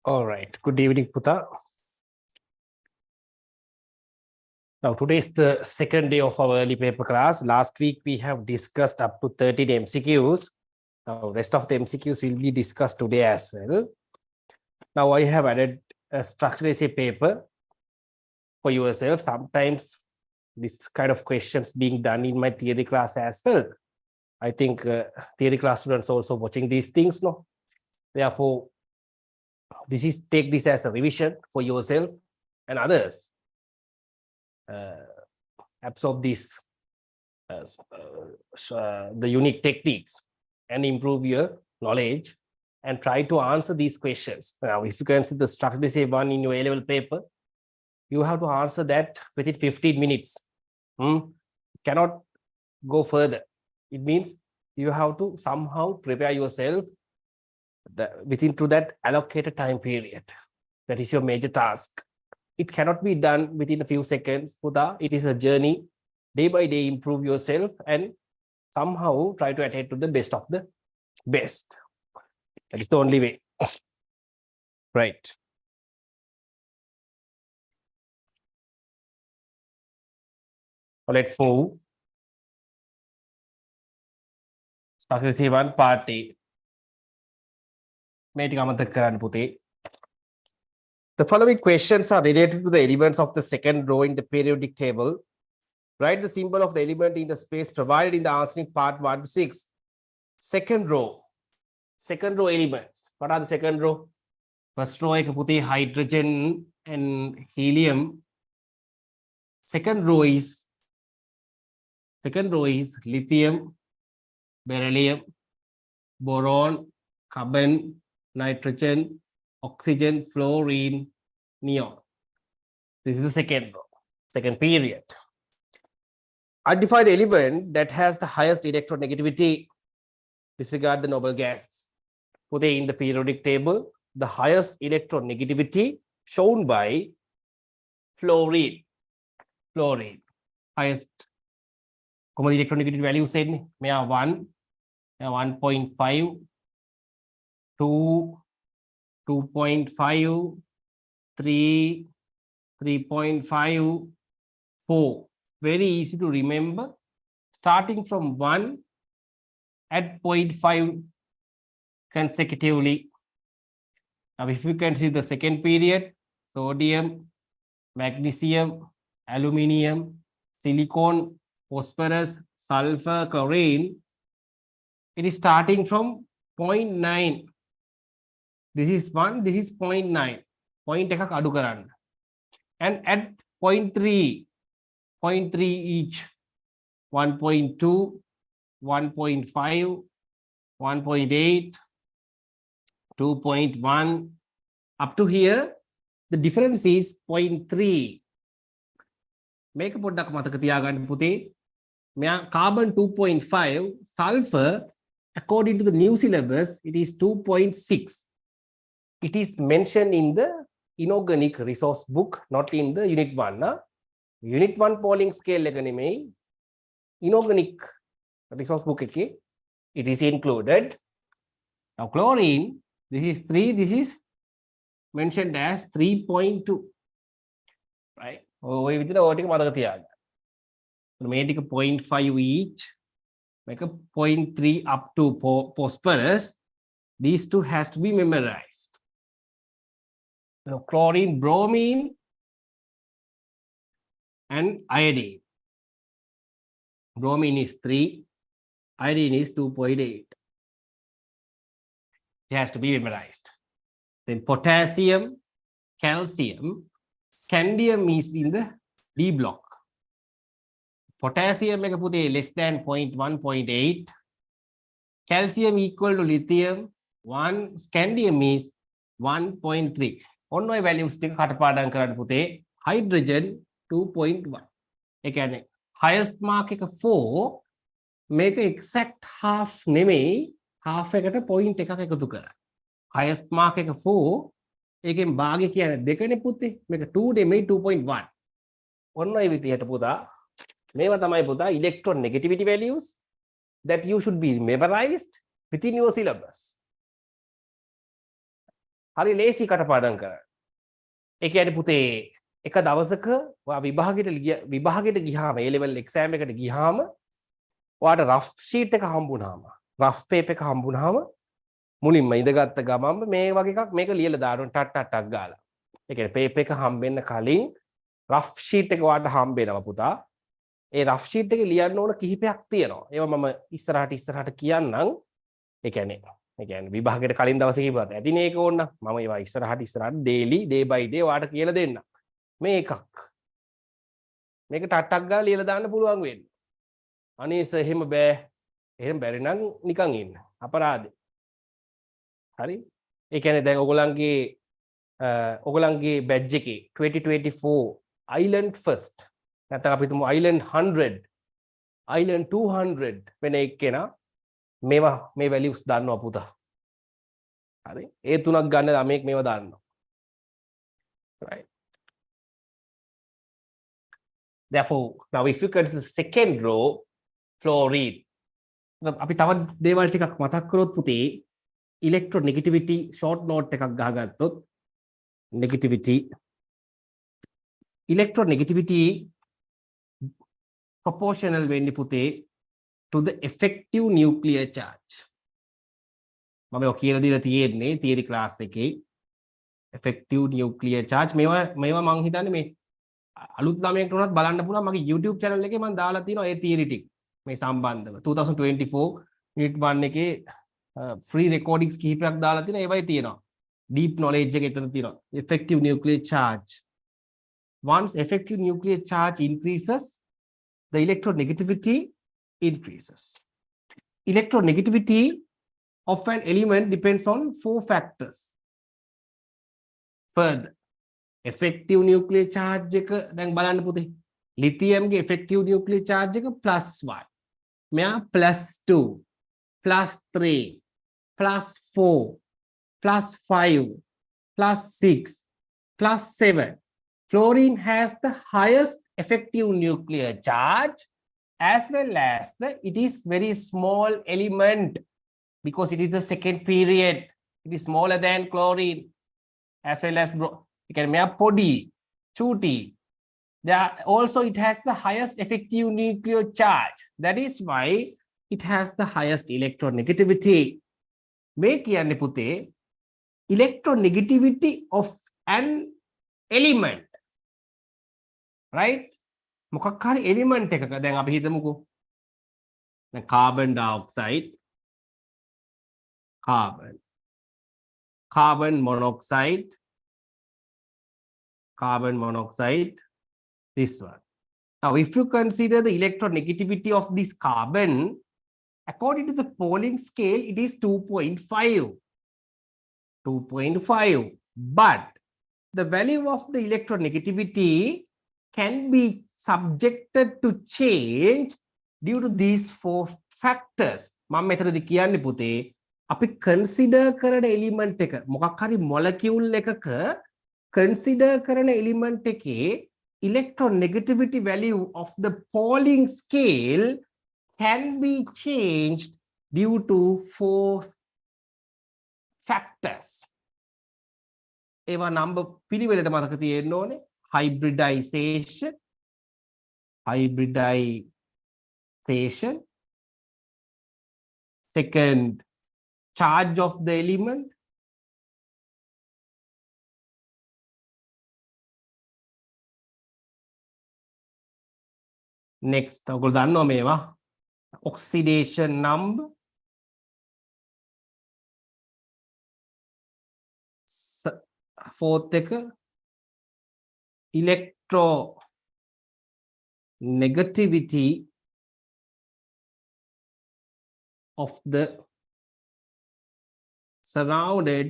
All right. Good evening, Puta. Now, today is the second day of our early paper class. Last week, we have discussed up to 13 MCQs. Now, rest of the MCQs will be discussed today as well. Now, I have added a structured essay paper for yourself. Sometimes this kind of questions being done in my theory class as well. I think theory class students also watching these things, no? Therefore, take this as a revision for yourself and others. Absorb these the unique techniques and improve your knowledge and try to answer these questions. Now, if you can see the structured essay one in your A-level paper, you have to answer that within 15 minutes. Cannot go further. It means you have to somehow prepare yourself within to that allocated time period. That is your major task. It cannot be done within a few seconds. It is a journey. Day by day, improve yourself and somehow try to attain to the best of the best. That is the only way. Right. So let's move. Structured essay one part A. The following questions are related to the elements of the second row in the periodic table. Write the symbol of the element in the space provided in the answering part 1 to 6. Second row elements. What are the second row? First row is hydrogen and helium. Second row is lithium, beryllium, boron, carbon, nitrogen, oxygen, fluorine, neon. This is the second row, second period. Identify the element that has the highest electronegativity. Disregard the noble gases. Put in the periodic table, the highest electronegativity shown by fluorine. Highest common electronegativity value said may have 1, 1.5, 2, 2.5, 3, 3.5, 4. Very easy to remember. Starting from 1 at 0.5 consecutively. Now, if you can see the second period, sodium, magnesium, aluminium, silicon, phosphorus, sulfur, chlorine, it is starting from 0.9. This is 1, this is 0.9. Point ekak adu karanna. And at 0.3 each, 1.2, 1.5, 1.8, 2.1, up to here, the difference is 0.3. Make a පොඩ්ඩක් මතක තියාගන්න පුතේ. මෙයා carbon 2.5, sulfur, according to the new syllabus, it is 2.6. It is mentioned in the inorganic resource book, not in the unit 1. Unit 1 polling scale එක නෙමෙයි. Inorganic resource book එකේ it is included. Now chlorine, this is 3, this is mentioned as 3.2. Right? ඔය විදිහට ඔය ටික මතක තියාගන්න. මේ ටික 0.5 each, make a 0.3 up to phosphorus. These two has to be memorized. Now, chlorine, bromine, and iodine. Bromine is 3, iodine is 2.8. It has to be memorized. Then potassium, calcium, scandium is in the D block. Potassium less than 0.1, 0.8. Calcium equal to lithium, 1. Scandium is 1.3. On my values hydrogen 2.1. Again, highest mark 4, make an exact half neme, half a point highest mark 4. Again, bag dekane putte make a 2 day made 2.1. On my with the puta, never the puta electronegativity values that you should be memorized within your syllabus. හරි ලේසි කටපාඩම් කරන්න. ඒ කියන්නේ පුතේ එක දවසක ඔයා විභාගයට ගියාම A level exam එකට ගියාම ඔයාට rough sheet එක හම්බුනාම rough paper එක හම්බුනාම මුලින්ම ඉඳගත්ත ගමන්ම මේ වගේ එකක් මේක ලියලා දාන්න ටක් ගාලා. ඒ කියන්නේ paper එක හම්බෙන්න කලින් rough sheet එක ඔයාට හම්බෙනවා පුතා. ඒ rough sheet එකේ ලියන්න ඕන කිහිපයක් තියෙනවා. ඒවා මම ඉස්සරහට කියන්නම්. ඒ කියන්නේ විභාගයට කලින් දවසේ කිව්වත් ඇතිනේ ඒක ඕන. මම ඒවා ඉස්සරහට daily day by day ඔයාට කියලා දෙන්නම්. මේ එකක්. මේක ටක් ගාලා ලියලා දාන්න පුළුවන් වෙන්නේ. අනේස එහෙම බෑ. එහෙම බැරි නම් නිකන් ඉන්න. අපරාධේ. හරි? ඒ කියන්නේ දැන් ඔයගලන්ගේ බැජ් එකේ 2024 island first නැත්නම් අපි හිතමු island 100 island 200 වෙන එක්කෙනා මේවා මේ values දන්නවා පුතා. හරි? ඒ තුනක් ගන්න ළමෙක් මේවා දන්නවා. right? Therefore, now if you consider the second row, fluorine. අපි තවත් දේවල් ටිකක් මතක් කරොත් පුතේ electronegativity short note එකක් ගහගත්තොත් electronegativity proportional වෙන්නේ පුතේ to the effective nuclear charge. මම ඔය කියලා දීලා තියෙන්නේ theory class එකේ effective nuclear charge මේවා මම හිතන්නේ මේ අලුත් ළමයෙක්ට උනත් බලන්න පුළුවන් මගේ YouTube channel එකේ මම දාලා තියෙනවා ඒ theory ටික මේ සම්බන්ධව 2024 unit 1 එකේ free recordings කිහිපයක් දාලා තියෙනවා ඒවයි තියෙනවා deep knowledge එක එතන තියෙනවා effective nuclear charge. Once effective nuclear charge increases, the electronegativity increases. Electronegativity of an element depends on 4 factors. Further, effective nuclear charge එක දැන් බලන්න පුතේ lithium ගේ effective nuclear charge එක +1 මෙයා +2 +3 +4 +5 +6 +7. Fluorine has the highest effective nuclear charge as well as it is very small element because it is the second period. It is smaller than chlorine as well as you can make podi, chuti. Also it has the highest effective nuclear charge. That is why it has the highest electronegativity. මේ කියන්නේ පුතේ electronegativity of an element. Right? මොකක් හරි element එකක දැන් අපි හිතමුකෝ දැන් carbon dioxide carbon monoxide this one. Now if you consider the electronegativity of this carbon according to the Pauling scale it is 2.5 but the value of the electronegativity can be subjected to change due to these 4 factors. මම මෙතනදී කියන්නේ පුතේ අපි consider කරන element එක මොකක් හරි molecule එකක consider කරන element එකේ electronegativity value of the Pauling scale can be changed due to 4 factors. ඒවා number පිළිවෙලට මතක තියෙන්න ඕනේ. Hybridization, second charge of the element, next ඔයගොල්ලෝ දන්නවා මේවා oxidation number, fourth එක electronegativity of the surrounded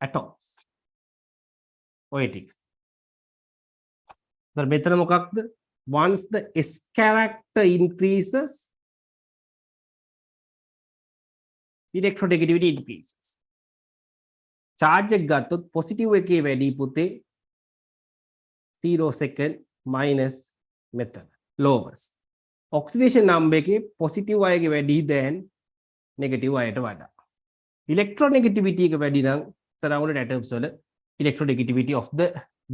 atoms. ඔය ටික. දැන් මෙතන මොකක්ද? Once the S character increases, electronegativity increases. Charge එක ගත්තොත් positive එකේ වැඩි පුතේ 0 second minus method lowest. Oxidation number එකේ positive අයගේ වැඩි than negative අයට වඩා. electronegativity එක වැඩි නම් surrounded atoms වල electronegativity of the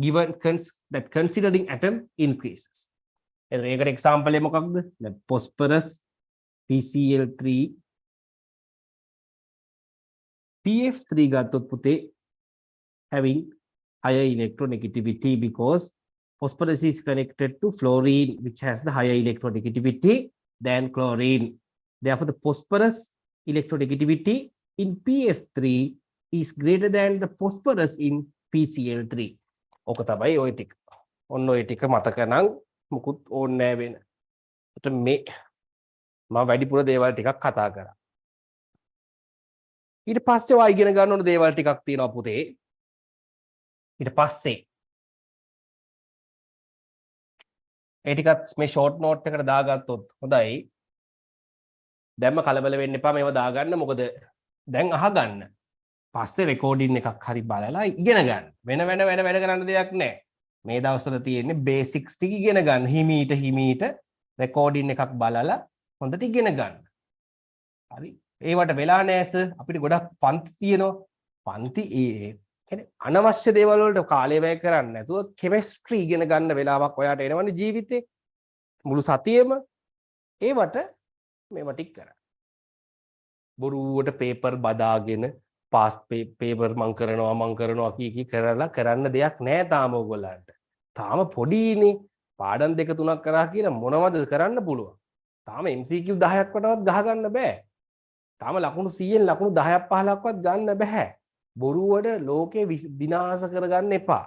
given that considering atom increases. ඒකට example එක මොකක්ද? දැන් phosphorus PCl3 PF3 ගත්තොත් පුතේ having higher electronegativity because phosphorus is connected to fluorine which has the higher electronegativity than chlorine. Therefore, the phosphorus electronegativity in PF3 is greater than the phosphorus in PCl3. ඕක තමයි ওই ටික. ඔන්න ওই ටික මතක නම් මුකුත් ඕනේ නැහැ වෙන. ඒත් මේ මම වැඩිපුර දේවල් ටිකක් කතා කරා. ඊට පස්සේ ඔය ඉගෙන ගන්න ඕන දේවල් ටිකක් තියෙනවා පුතේ. ඊට පස්සේ ඒ ටිකත් මේ ෂෝට් නෝට් එකට දාගත්තොත් හොඳයි. දැන්ම කලබල වෙන්න එපා මේව දාගන්න. මොකද දැන් අහගන්න. පස්සේ රෙකෝඩින් එකක් හරි බලලා ඉගෙන ගන්න. වෙන වැඩ කරන්න දෙයක් නැහැ. මේ දවස්වල තියෙන්නේ බේසික්ස් ටික ඉගෙන ගන්න. හිමීට රෙකෝඩින් එකක් බලලා හොඳට ඉගෙන ගන්න. හරි. ඒවට වෙලා නැහැ සර්. අපිට ගොඩක් පන්ති තියෙනවා. පන්ති ඒ කියන්නේ අනවශ්‍ය දේවල් වලට කාලය වැය කරන්නේ නැතුව කෙමිස්ට්‍රි ඉගෙන ගන්න වෙලාවක් ඔයාට එනවනේ ජීවිතේ. මුළු සතියෙම ඒවට මේවා ටික කරන්න. බොරුවට පේපර් බදාගෙන පාස්ට් පේපර් මං කරනවා කී කරලා කරන්න දෙයක් නැහැ තාම ඔයගොල්ලන්ට. තාම පොඩිනේ. පාඩම් 2 3ක් කරා කියලා මොනවද කරන්න පුළුවන්. තාම MCQ 10ක් වටවත් ගහ ගන්න බෑ. තාම ලකුණු 100න් ලකුණු 10ක් 15ක්වත් ගන්න බෑ. බොරුවට ලෝකේ විනාශ කරගන්න එපා.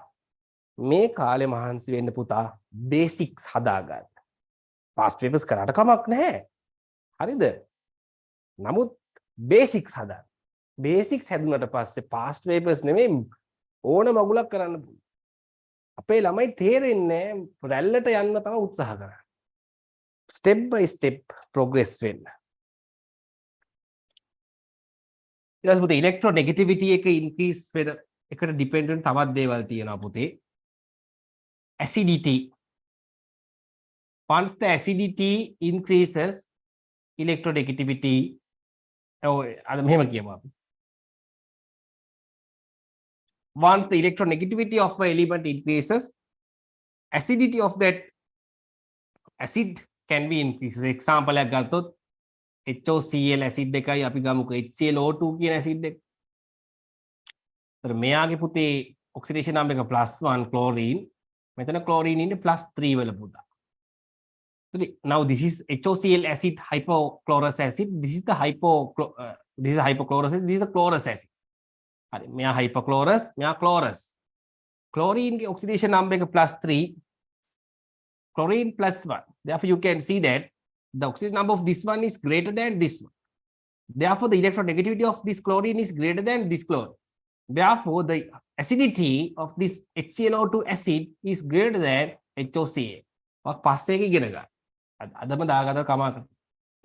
මේ කාලේ මහන්සි වෙන්න පුතා බේසික්ස් හදාගන්න. පාස්ට් පේපර්ස් කරාට කමක් නැහැ. හරිද? නමුත් බේසික්ස් හදාගන්න. බේසික්ස් හැදුනට පස්සේ පාස්ට් පේපර්ස් නෙමෙයි ඕන මගුලක් කරන්න පුළුවන්. අපේ ළමයි තේරෙන්නේ රැල්ලට යන්න තමයි උත්සාහ කරන්නේ. ස්ටෙප් බයි ස්ටෙප් ප්‍රොග්‍රස් වෙන්න. ඊට පස්සේ ඉලෙක්ට්‍රොනෙගටිවිටි එක ඉන්ක්‍රීස් වෙන එකට ඩිපෙන්ඩන්ට් තවත් දේවල් තියෙනවා පුතේ. acidity. Once the acidity increases electronegativity අද මෙහෙම කියමු අපි. Once the electronegativity of an element increases, acidity of that acid can be increased. Example එකක් ගත්තොත් HOCl acid එකයි අපි ගමුකෝ HClO2 කියන acid එක. ඒතර මෙයාගේ පුතේ oxidation number එක +1 chlorine. මෙතන chlorine ඉන්නේ +3 වල පුතා. Now this is HOCl acid, hypochlorous acid. This is the hypochlorous acid. This is the chlorous acid. හරි මෙයා hypochlorous, මෙයා chlorous. Chlorine के oxidation number එක +3, chlorine +1. Therefore you can see that the oxidation number of this one is greater than this one. Therefore the electronegativity of this chlorine is greater than this chlorine. Therefore the acidity of this HClO2 acid is greater than HOCl. ඔක් පස්සේ එක ඉගෙන ගන්න. අදම දාගත්ත කමක්.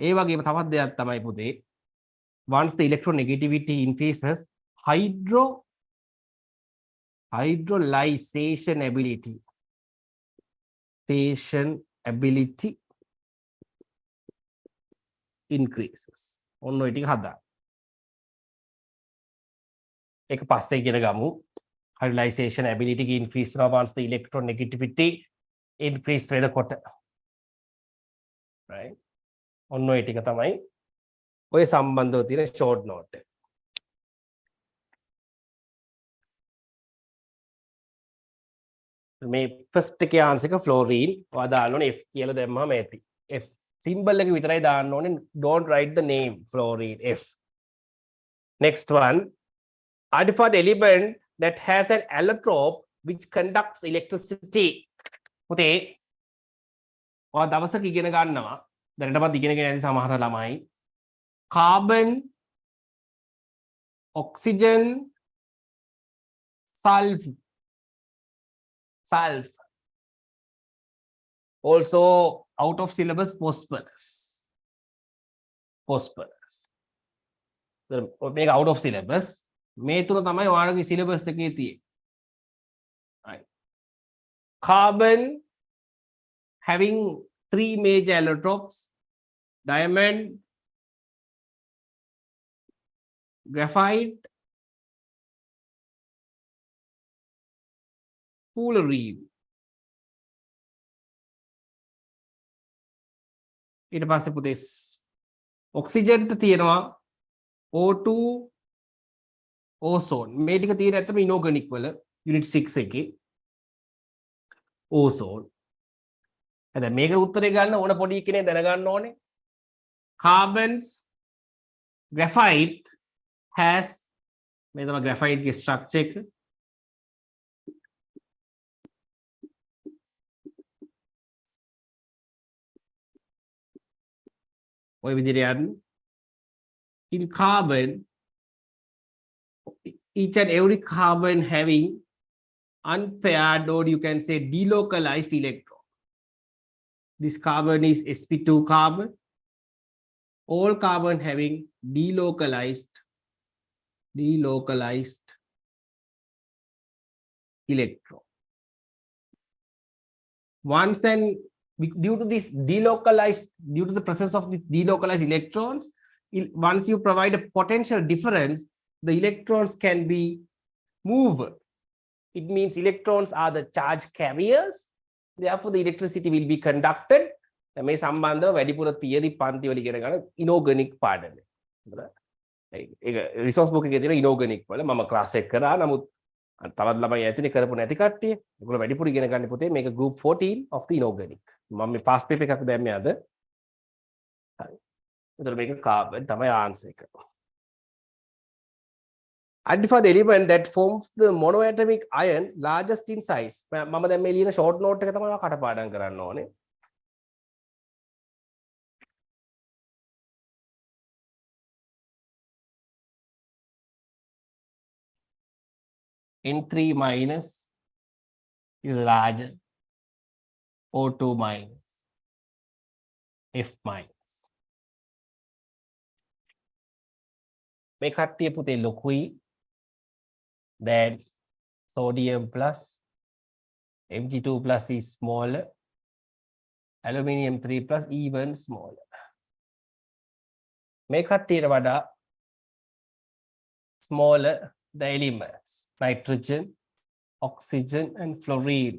ඒ වගේම තවත් දෙයක් තමයි පුතේ. Once the electronegativity increases, hydrolyzation ability increases. ඔන්න ඔය ටික හදා. ඒක පස්සේ ඉගෙන ගමු. Hydrolyzation ability increase once the electronegativity increase වෙනකොට. Right? ඔන්න ඔය ටික තමයි ඔය සම්බන්ධව තියෙන short note එක. මේ ෆස්ට් එකේ ආන්සර් එක ෆ්ලෝරීන්. ඔයා දාන්න ඕනේ F කියලා දැම්මම ඇති. F symbol එක විතරයි දාන්න ඕනේ. Don't write the name fluorine F. Next one, identify the element that has an allotrope which conducts electricity. පුතේ ඔයා දවසක ඉගෙන ගන්නවා. දැනටමත් ඉගෙනගෙන යන සමහර ළමයි carbon, oxygen, sulfur. Also out of syllabus phosphorus. මේක out of syllabus. මේ තුන තමයි ඔයාලගේ syllabus එකේ තියෙන්නේ. Right. Carbon having 3 major allotropes, diamond, graphite fullerene ඊට පස්සේ පුතේ ඔක්සිජන් ට තියෙනවා O2 ඕසෝන් මේ ටික තියෙන ඇත්තම ඉනෝගනික් වල යුනිට් 6 එකේ ඕසෝන් දැන් මේක උත්තරේ ගන්න ඕන පොඩි කෙනෙක් දැනගන්න ඕනේ carbons graphite has මේ තමයි graphite ගේ structure එක ඔය විදිහට යන්න in carbon each and every carbon having unpaired or you can say delocalized electron. This carbon is sp2 carbon. All carbon having delocalized electron. Once and due to the presence of the delocalized electrons, once you provide a potential difference, the electrons can be moved. It means electrons are the charge carriers. Therefore, the electricity will be conducted. මේ සම්බන්ධව වැඩිපුර theory පන්ති වල ඉගෙන ගන්න inorganic පාඩම. ඒක resource book එකේ තියෙන ඉනෝගනික් වල මම ක්ලාස් එක කරා. නමුත් තවත් ළමයි ඇතිනේ කරපු නැති කට්ටිය. ඒගොල්ලෝ වැඩිපුර ඉගෙන ගන්න පුතේ මේක group 14 of the inorganic. මම මේ past paper එකක් දැම්මේ අද. හරි. ඒතර මේක කාබන් තමයි ආන්සර් එක. Identify the element that forms the monoatomic ion largest in size. මම දැන් මේ ලියන short note එක තමයි කටපාඩම් කරන්න ඕනේ. N3 minus is larger, O2 minus, F minus. මේ කට්ටිය පුතේ ලොකුයි then sodium plus Mg2 plus is smaller, aluminium 3 plus even smaller. මේ කට්ටියට වඩා smaller the elements nitrogen, oxygen and fluorine.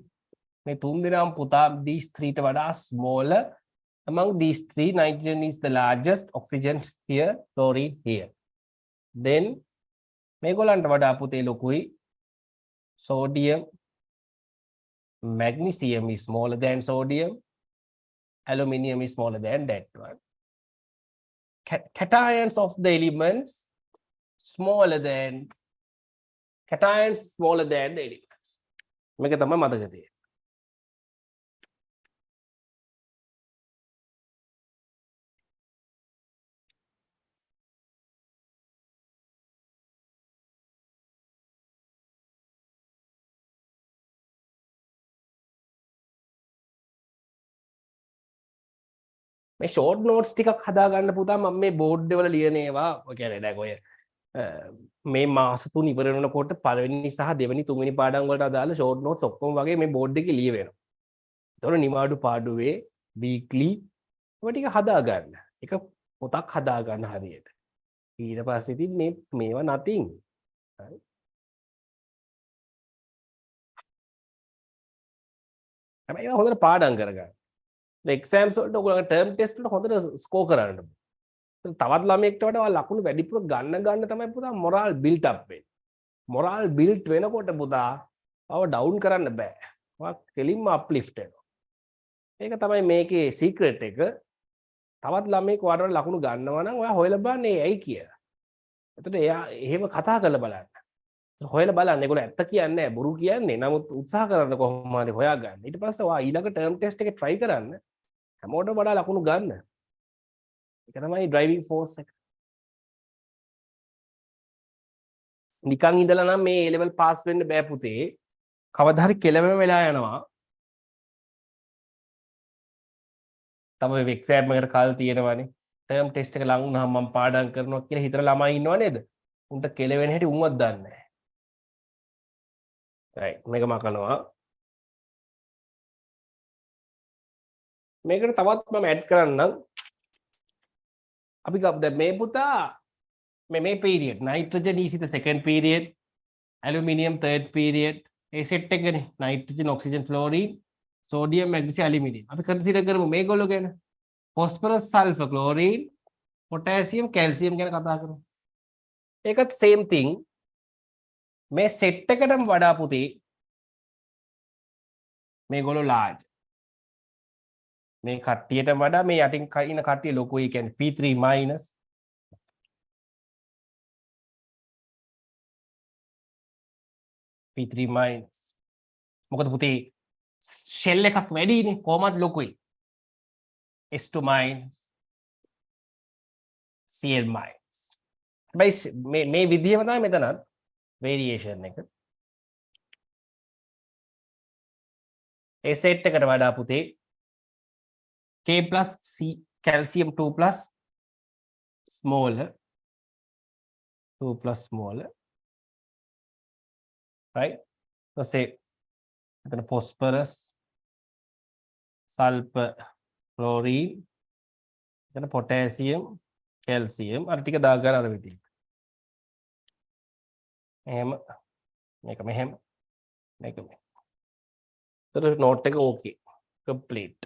මේ තුන් දෙනාම පුතා these three ට වඩා smaller. Among these three, nitrogen is the largest, oxygen here, fluorine here. Then මේගොල්ලන්ට වඩා පුතේ ලොකුයි sodium, magnesium is smaller than sodium, aluminium is smaller than that one. Cations of the elements smaller than the elements. මේක තමයි මතක තියෙන්නේ. මේ short notes ටිකක් හදා ගන්න පුතා මම මේ බෝඩ් වල ලියන ඒවා ඔය කියන්නේ දැන් ඔය මේ මාස 3 ඉවර වෙනකොට පළවෙනි සහ දෙවෙනි තුන්වෙනි පාඩම් වලට අදාළ short notes ඔක්කොම වගේ මේ බෝඩ් එකේ ලියවෙනවා. ඒතකොට නිමාඩු පාඩුවේ weekly ඔය ටික හදා ගන්න. එක පොතක් හදා ගන්න හරියට. ඊට පස්සේ ඉතින් මේවා nothing. හරි. හැබැයි ඒවා හොඳට පාඩම් කරගන්න. exams වලට ඔයගොල්ලෝ term test වලට හොඳට score කරන්න. තවත් ළමයෙක්ට වඩා ඔයා ලකුණු වැඩිපුර ගන්න තමයි පුතා මොරල් බිල්ට් අප් වෙන්නේ. මොරල් බිල්ට් වෙනකොට පුතා ඔව ඩවුන් කරන්න බෑ. ඔයා කෙලින්ම අප්ලිෆ්ට් වෙනවා. ඒක තමයි මේකේ සීක්‍රට් එක. තවත් ළමයෙක් ඔයාට වඩා ලකුණු ගන්නවා නම් ඔයා හොයලා බලන්න ඇයි කියලා. එතකොට එයා එහෙම කතා කරලා බලන්න. හොයලා බලන්න. ඒගොල්ලෝ ඇත්ත කියන්නේ නැහැ බොරු කියන්නේ. නමුත් උත්සාහ කරන්න කොහොම හරි හොයාගන්න. ඊට පස්සේ ඔයා ඊළඟ ටර්ම් ටෙස්ට් එකේ try කරන්න. හැමෝටම වඩා ලකුණු ගන්න. ඒක තමයි driving force එක. නිකන් ඉඳලා නම් මේ A level pass වෙන්න බෑ පුතේ. කවදා හරි කෙලවෙම වෙලා යනවා. තමයි එක්සෑම් එකට කාල තියෙනවානේ. ටර්ම් ටෙස්ට් එක ලඟ වුණාම මම පාඩම් කරනවා කියලා හිතන ළමයි ඉන්නව නේද? උන්ට කෙලවෙන හැටි උන්වත් දන්නේ නැහැ. right මේක මකනවා. මේකට තවත් මම ඇඩ් කරන්නම්. අපි දැන් මේ පුතා මේ period nitrogen is the second period, aluminium third period. A set එකනේ nitrogen, oxygen, fluorine, sodium, magnesium, aluminium. අපි consider කරමු මේගොල්ලෝ ගැන. phosphorus, sulfur, chlorine, potassium, calcium ගැන කතා කරමු. ඒකත් same thing. මේ set එකටම වඩා පුතේ මේගොල්ලෝ large. මේ කට්ටියට වඩා මේ යටින් ඉන්න කට්ටිය ලොකුයි. කියන්නේ P3 minus, P3 minus. මොකද පුතේ shell එකක් වැඩිනේ කොහොමද ලොකුයි. S2 minus, Cl minus. හැබැයි මේ විදිහම තමයි මෙතනත් variation එක. ඒ set එකට වඩා පුතේ K plus C, calcium 2 plus smaller, 2 plus smaller, right? So say phosphorus, sulfur, chlorine, potassium, calcium, අර ටික දාගන්න අර විදිහට. එහෙම මේක මෙහෙම මේක මෙහෙම. ඒතර note එක okay, complete.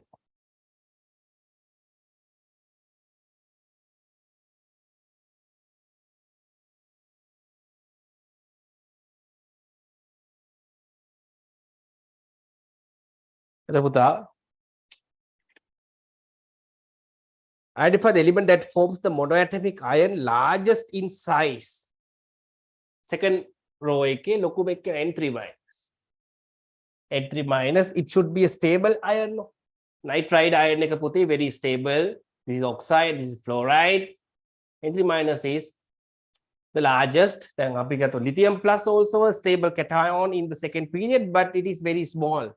Identify the element that forms the monoatomic ion largest in size. Second row එකේ ලොකුම එක N3 minus. N3 minus, it should be a stable ion. Nitride ion එක පුතේ very stable. This is oxide, this is fluoride. N3 minus is the largest. Then අපි ගත්ත lithium plus also a stable cation in the second period, but it is very small.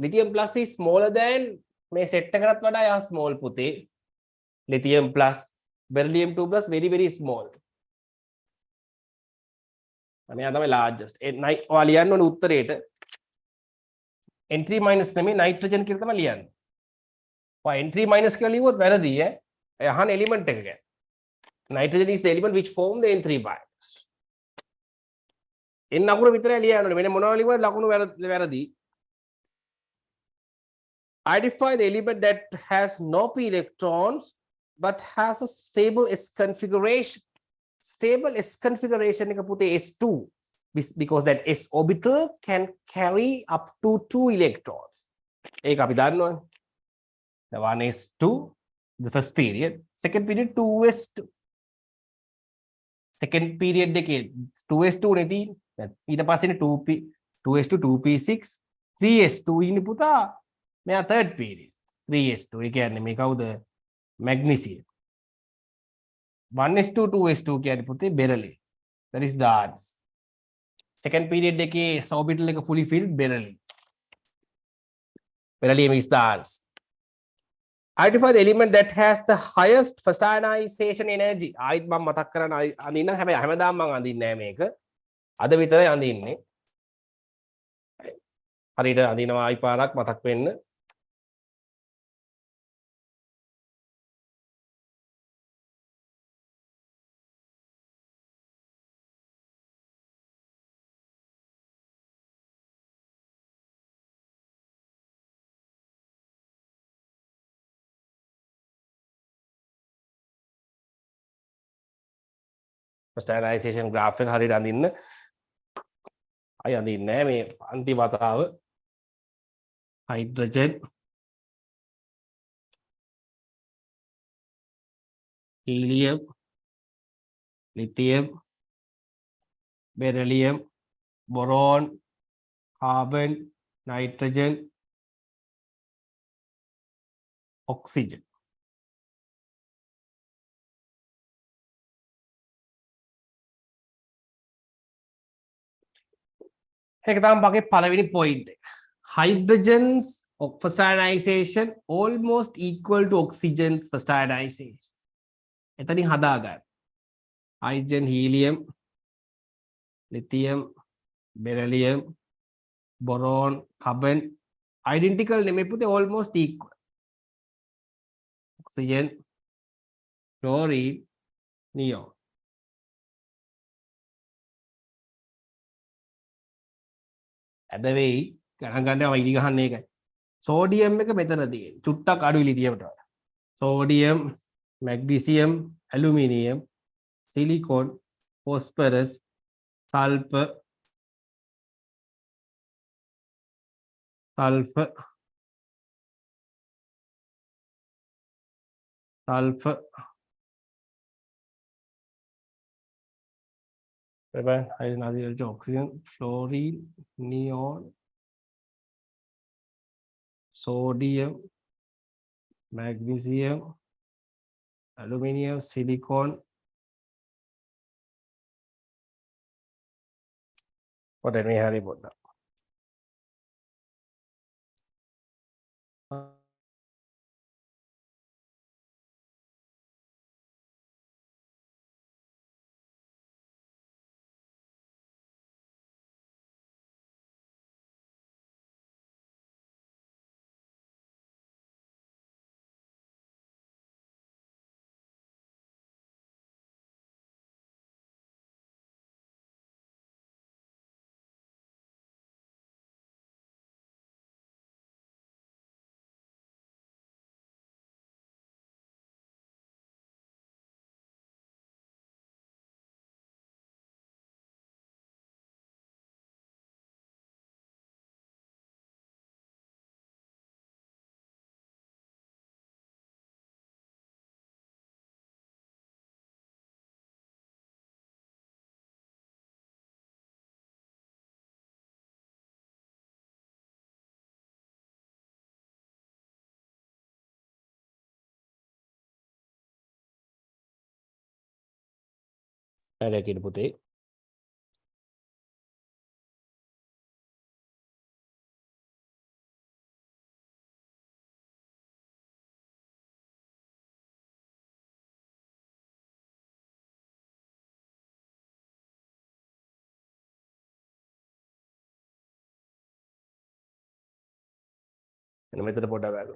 Lithium plus is smaller than මේ set එකකටත් වඩා යා small පුතේ. Lithium plus, beryllium 2 plus very very small. මෙයා තමයි largest. ඔයා ලියන්න ඕනේ උත්තරේට N3 minus නෙමෙයි nitrogen කියලා තමයි ලියන්නේ. ඔයා N3 minus කියලා ලියුවොත් වැරදි ඈ. ඒ අහන element එක ගැන. Nitrogen is the element which form the N3 minus. N අකුර විතරයි ලියන්න ඕනේ. මෙන්න මොනවා ලියුවද ලකුණු වැරදි. Identify the element that has no p electrons but has a stable s configuration. Stable s configuration එක පුතේ S2, because that s orbital can carry up to 2 electrons. ඒක අපි දන්නවනේ. The 1s2, the first period, second period 2s2. Second period එකේ 2s2 නේ තියෙන්නේ. ඊට පස්සේ 2s2, 2p6, 3s2 ඉන්නේ පුතා. මෙයා third period 3s2. ඒ කියන්නේ මේ කවුද? magnesium. 1s2, 2s2 කියන්නේ පුතේ beryllium. That is the answer. Second period එකේ orbital එක fully filled beryllium. Beryllium is the answer. Identify the element that has the highest first ionization energy. ආයිත් මම මතක් කරන්න අඳින්න. හැබැයි හැමදාම මම අඳින්නේ නැහැ මේක. අද විතරයි අඳින්නේ. හරියට අඳිනවා ආයි පාරක් මතක් වෙන්න. Standardization graph එක හරියට අඳින්න. අය අඳින්නේ නැහැ මේ අන්තිම වතාව. hydrogen, helium, lithium, beryllium, boron, carbon, nitrogen, oxygen. ඒක තමයි මගේ පළවෙනි point එක. Hydrogen's first ionization almost equal to oxygen's first ionization. එතනින් හදාගන්න. Hydrogen, helium, lithium, beryllium, boron, carbon identical නෙමෙයි පුතේ, almost equal. Oxygen, chlorine, neon. ඇද වෙයි ගණන් ගන්නවා ඉදි ගහන්නේ එකයි. සෝඩියම් එක මෙතනදී චුට්ටක් අඩුයි ලිතියමට වඩා. Sodium, magnesium, aluminium, silicon, phosphorus, sulfur, oxygen, fluorine, neon, sodium, magnesium, aluminium, silicon. What did we have about that? Ada putih. Ini metode poda baru.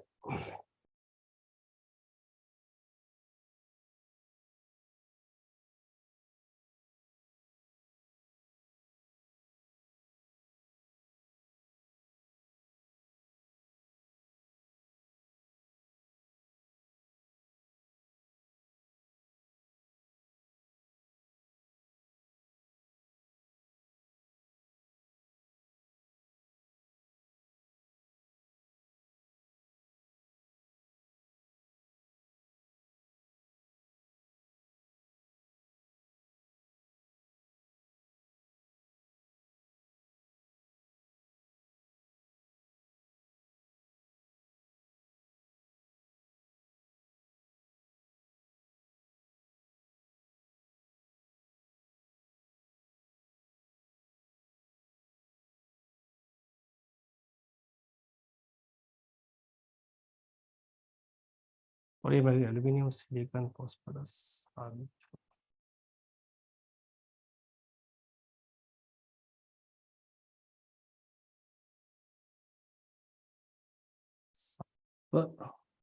Polymer, aluminium, silicon, phosphorus.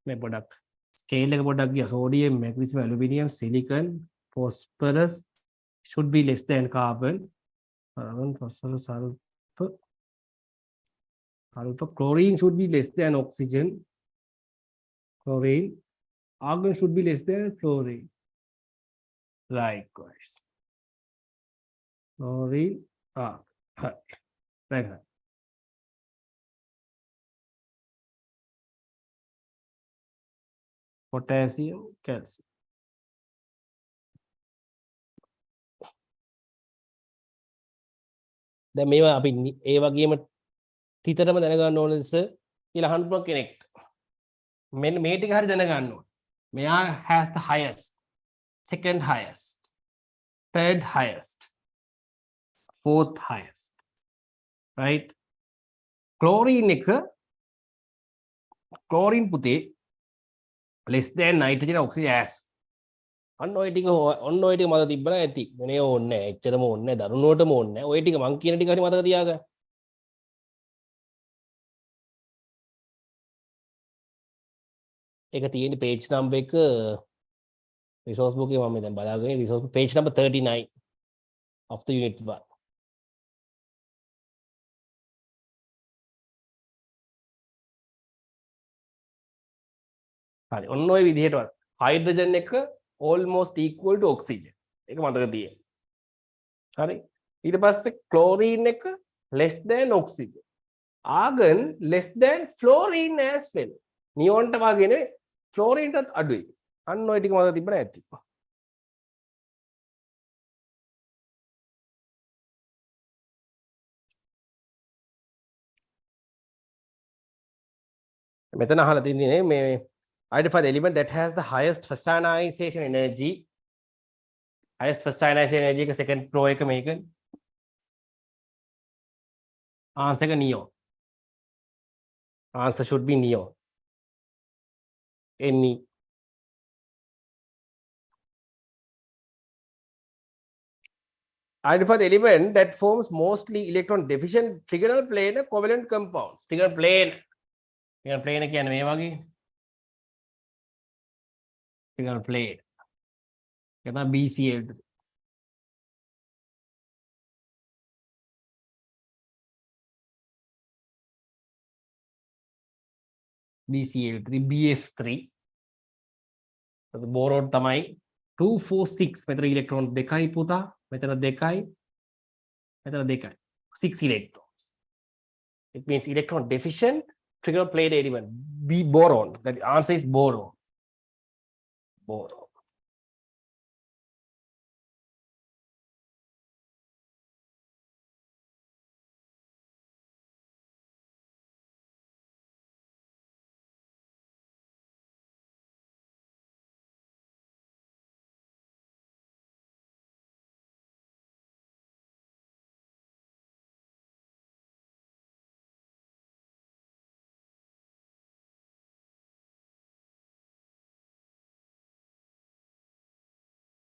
මේ පොඩක් ස්කේල් එක පොඩක් ගියා. sodium, magnesium, aluminium, silicon, phosphorus should be less than carbon. Phosphorus, sulfur, chlorine should be less than oxygen. Chlorine, argon should be less than fluorine. Likewise. Chlorine, right. Potassium, calcium. දැන් මේවා අපි ඒ වගේම තිතරම දැනගන්න ඕනේ sir කියලා අහන්න පුළුවන් කෙනෙක්. මෙන්න මේ ටික හරි දැනගන්න ඕනේ. මෙයා has the highest, second highest, third highest, fourth highest. Right? Chlorine එක chlorine පුතේ less than nitrogen, oxygen, acid. ඔන්න ඔය ටික මතක තිබ්බනම් ඇති. මොනේ ඕනේ නැහැ. එච්චරම ඕනේ නැහැ. දරුණුවටම ඕනේ නැහැ. ඔය ටික මං කියන ටික හරි මතක තියාගන්න. ඒක තියෙන්නේ page number එක resource book එකේ මම දැන් බලාගෙන resource page number 39 of the unit 1. හරි ඔන්න ඔය විදිහට හයිඩ්‍රජන් එක almost equal to oxygen ඒක මතක තියෙන්න. හරි ඊට පස්සේ ක්ලෝරීන් එක less than oxygen. argon less than fluorine as well. නියෝන්ට වගේ නෙවෙයි ෆ්ලෝරීන්ටත් අඩුයි. අන්න ඔය ටික මතක තිබ්බ නැති. මෙතන අහලා තින්නේ මේ identify the element that has the highest first ionization energy. highest first ionization energy එක second pro එක මේක. answer එක neon. answer should be neon. Ne. Identify the element that forms mostly electron deficient trigonal plane covalent compounds. Trigonal plane කියන්නේ මේ වගේ. trigonal plane. ඒක තමයි BCl3. BCl3 BF3. boron තමයි 246 මෙතන ඉලෙක්ට්‍රෝන දෙකයි පුතා. මෙතන දෙකයි. මෙතන දෙකයි. 6 electrons. It means electron deficient trigonal plane element. B boron. The answer is boron. Boron.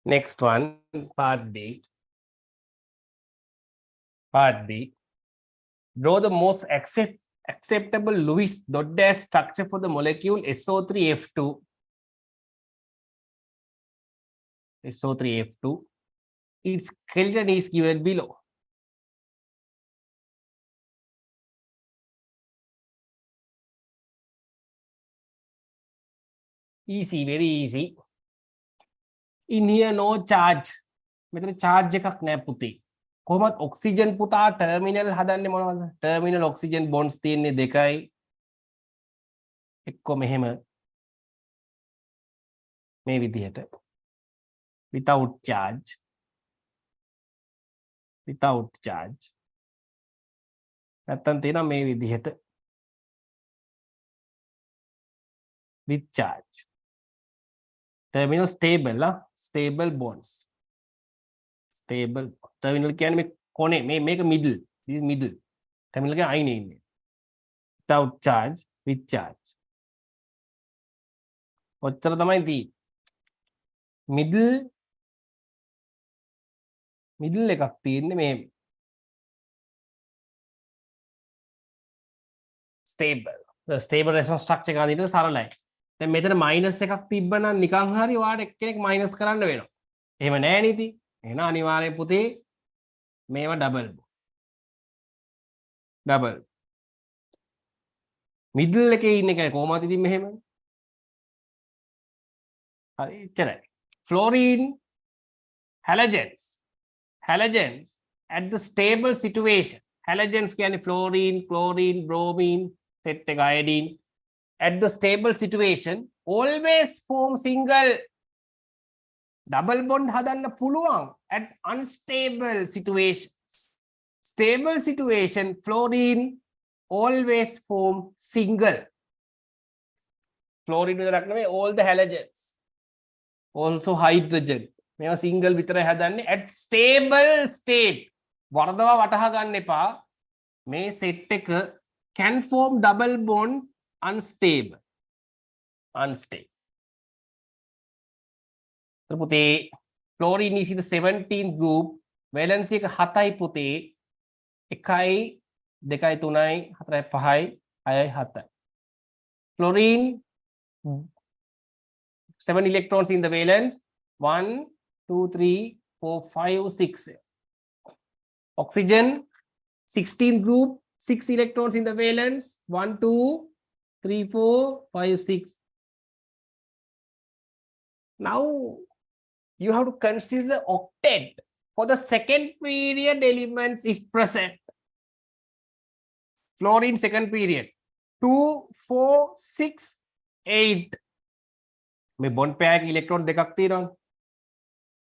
Next one, part B. Part B. Draw the most acceptable Lewis dot dash structure for the molecule SO3F2. SO3F2. Its skeleton is given below. Easy, very easy. In here no charge. මෙතන charge එකක් නෑ පුතේ. කොහොමත් oxygen පුතා terminal හදන්නේ මොනවද? Terminal oxygen bonds තියෙන්නේ දෙකයි. එක්ක මෙහෙම මේ විදිහට. Without charge. Without charge. නැත්තම් තියෙනවා මේ විදිහට. With charge. Terminal stable stable bonds. Stable terminal කියන්නේ මේ කොනේ මේක middle. This is middle. Terminal කියන්නේ අයිනේ ඉන්නේ. Without charge, with charge. ඔච්චර තමයි තියෙන්නේ. middle එකක් තියෙන්නේ මේ stable. The stable resonance structure එක අදින්න සරලයි. දැන් මෙතන මයිනස් එකක් තිබ්බනම් නිකන් හරි ඔයාලට එක්කෙනෙක් මයිනස් කරන්න වෙනවා. එහෙම නෑ නීති. එහෙනම් අනිවාර්යෙන් පුතේ මේවා ඩබල්. ඩබල්. මිඩල් එකේ ඉන්න එකයි කොහොමද ඉතින් මෙහෙම? හරි එච්චරයි. Fluorine halogens. Halogens at the stable situation. Halogens කියන්නේ fluorine, chlorine, bromine, set එක iodine. At the stable situation always form single. Double bond හදන්න පුළුවන් at unstable situations. Stable situation fluorine always form single. Fluorine විතරක් නෙමෙයි all the halogens. Also hydrogen. මේවා single විතරයි හදන්නේ at stable state. වරදවා වටහා ගන්න එපා. මේ set එක can form double bond unstable. Unstable. So පුතේ fluorine is the 17th group. valency එක 7යි පුතේ. 1යි 2යි 3යි 4යි 5යි 6යි 7යි. Fluorine 7 electrons in the valence. 1 2 3 4 5 6. Oxygen 16 group, 6 electrons in the valence. 1 2 3 4 5 6. Now you have to consider the octet for the second period elements if present. Fluorine second period 2, 4, 6, 8. මේ bond පෙයාර් එකේ ඉලෙක්ට්‍රෝන දෙකක් තියෙනවනේ.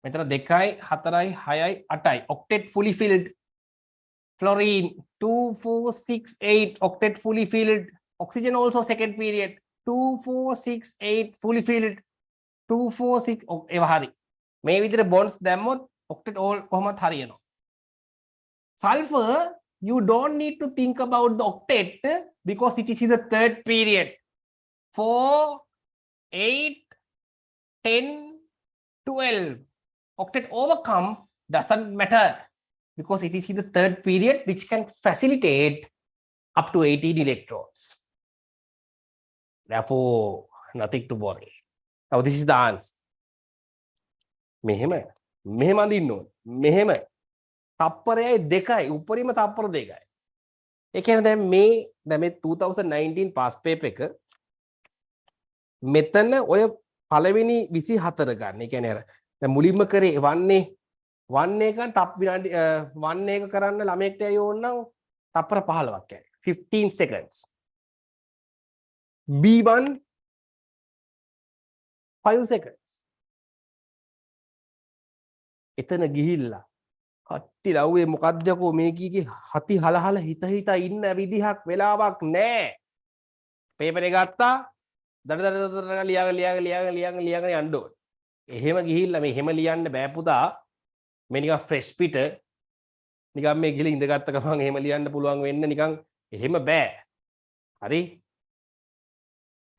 මෙතන 2යි 4යි 6යි 8යි octet fully filled. Fluorine 2, 4, 6, 8 octet fully filled. Oxygen also second period 2, 4, 6, 8 fully filled. 2, 4, 6 ඒවා හරි. මේ විදිහට bonds දැම්මොත් octet all කොහොමද හරියනවා. Sulfur you don't need to think about the octet because it is in the third period. 4, 8, 10, 12. Octet overcome doesn't matter because it is in the third period which can facilitate up to 18 electrons. Therefore, nothing to worry. Now this is the answer. මෙහෙම අඳින්න ඕනේ. මෙහෙම තප්පරයයි දෙකයි උඩරිම තප්පර දෙකයි. ඒ කියන්නේ දැන් මේ 2019 පාස් පේපර් එක මෙතන ඔය පළවෙනි 24 ගන්න. ඒ කියන්නේ අර දැන් මුලින්ම කරේ 1 එකෙන් තප් විනාඩි 1 එක කරන්න ළමයෙක්ට යෝන් නම් තප්පර 15ක් යයි. 15 seconds. B1 5 seconds. එතන ගිහිල්ලා කට්ටි ලව්වේ මොකද්ද යකෝ මේ කීකේ හති හලහල හිත ඉන්න විදිහක් වෙලාවක් නැහැ. පේපර් එක ගත්තා දඩ ලියාගෙන යන්න ඕනේ. එහෙම ගිහිල්ලා මේ එහෙම ලියන්න බෑ පුතා. මේ නිකන් ෆ්‍රෙෂ් පිට නිකන් මේ ගිහලා ඉඳගත්ත ගමන් එහෙම ලියන්න පුළුවන් වෙන්න නිකන් එහෙම බෑ. හරි?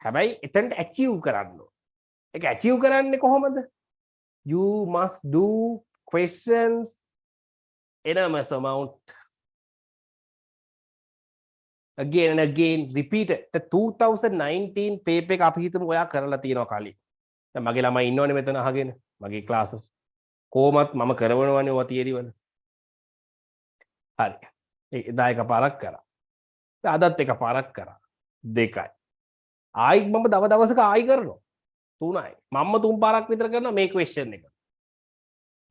හැබැයි එතනට achieve කරන්න ඕනේ. ඒක achieve කරන්නේ කොහොමද? You must do questions enormous amount again and again repeated. The 2019 paper එක අපි හිතමු ඔයා කරලා තියෙනවා කලින්. දැන් මගේ ළමයි ඉන්නවනේ මෙතන අහගෙන මගේ classes කොහොමත් මම කරවනවනේ ඔය තියරි වල. හරි. ඒ එදා එකපාරක් කරා. අදත් එකපාරක් කරා. දෙකයි. ආයි මම දවසක ආයි කරනවා. 3යි. මම 3 පාරක් විතර කරනවා මේ question එක.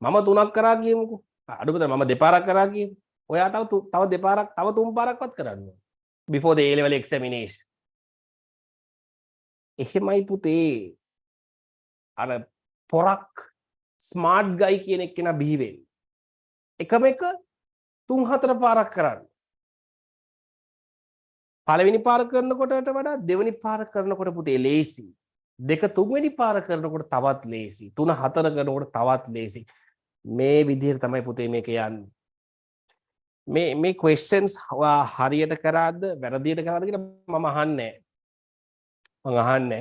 මම 3ක් කරා කියමුකෝ. අඩුම තරම මම දෙපාරක් කරා කියමු. ඔයා තව දෙපාරක් තව 3 පාරක්වත් කරන්න ඕනේ. Before the A level examination. එහෙමයි පුතේ. අර පොරක් ස්මාර්ට් ගයි කියන එක්කෙනා බිහි වෙන්නේ. එකම එක 3-4 පාරක් කරන්න. පළවෙනි පාර කරනකොටට වඩා දෙවෙනි පාර කරනකොට පුතේ ලේසි. 2 3 වෙනි පාර කරනකොට තවත් ලේසි. 3 4 කරනකොට තවත් ලේසි. මේ විදිහට තමයි පුතේ මේක යන්නේ. මේ questions හරියට කරාද වැරදියට කරාද කියලා මම අහන්නේ නැහැ.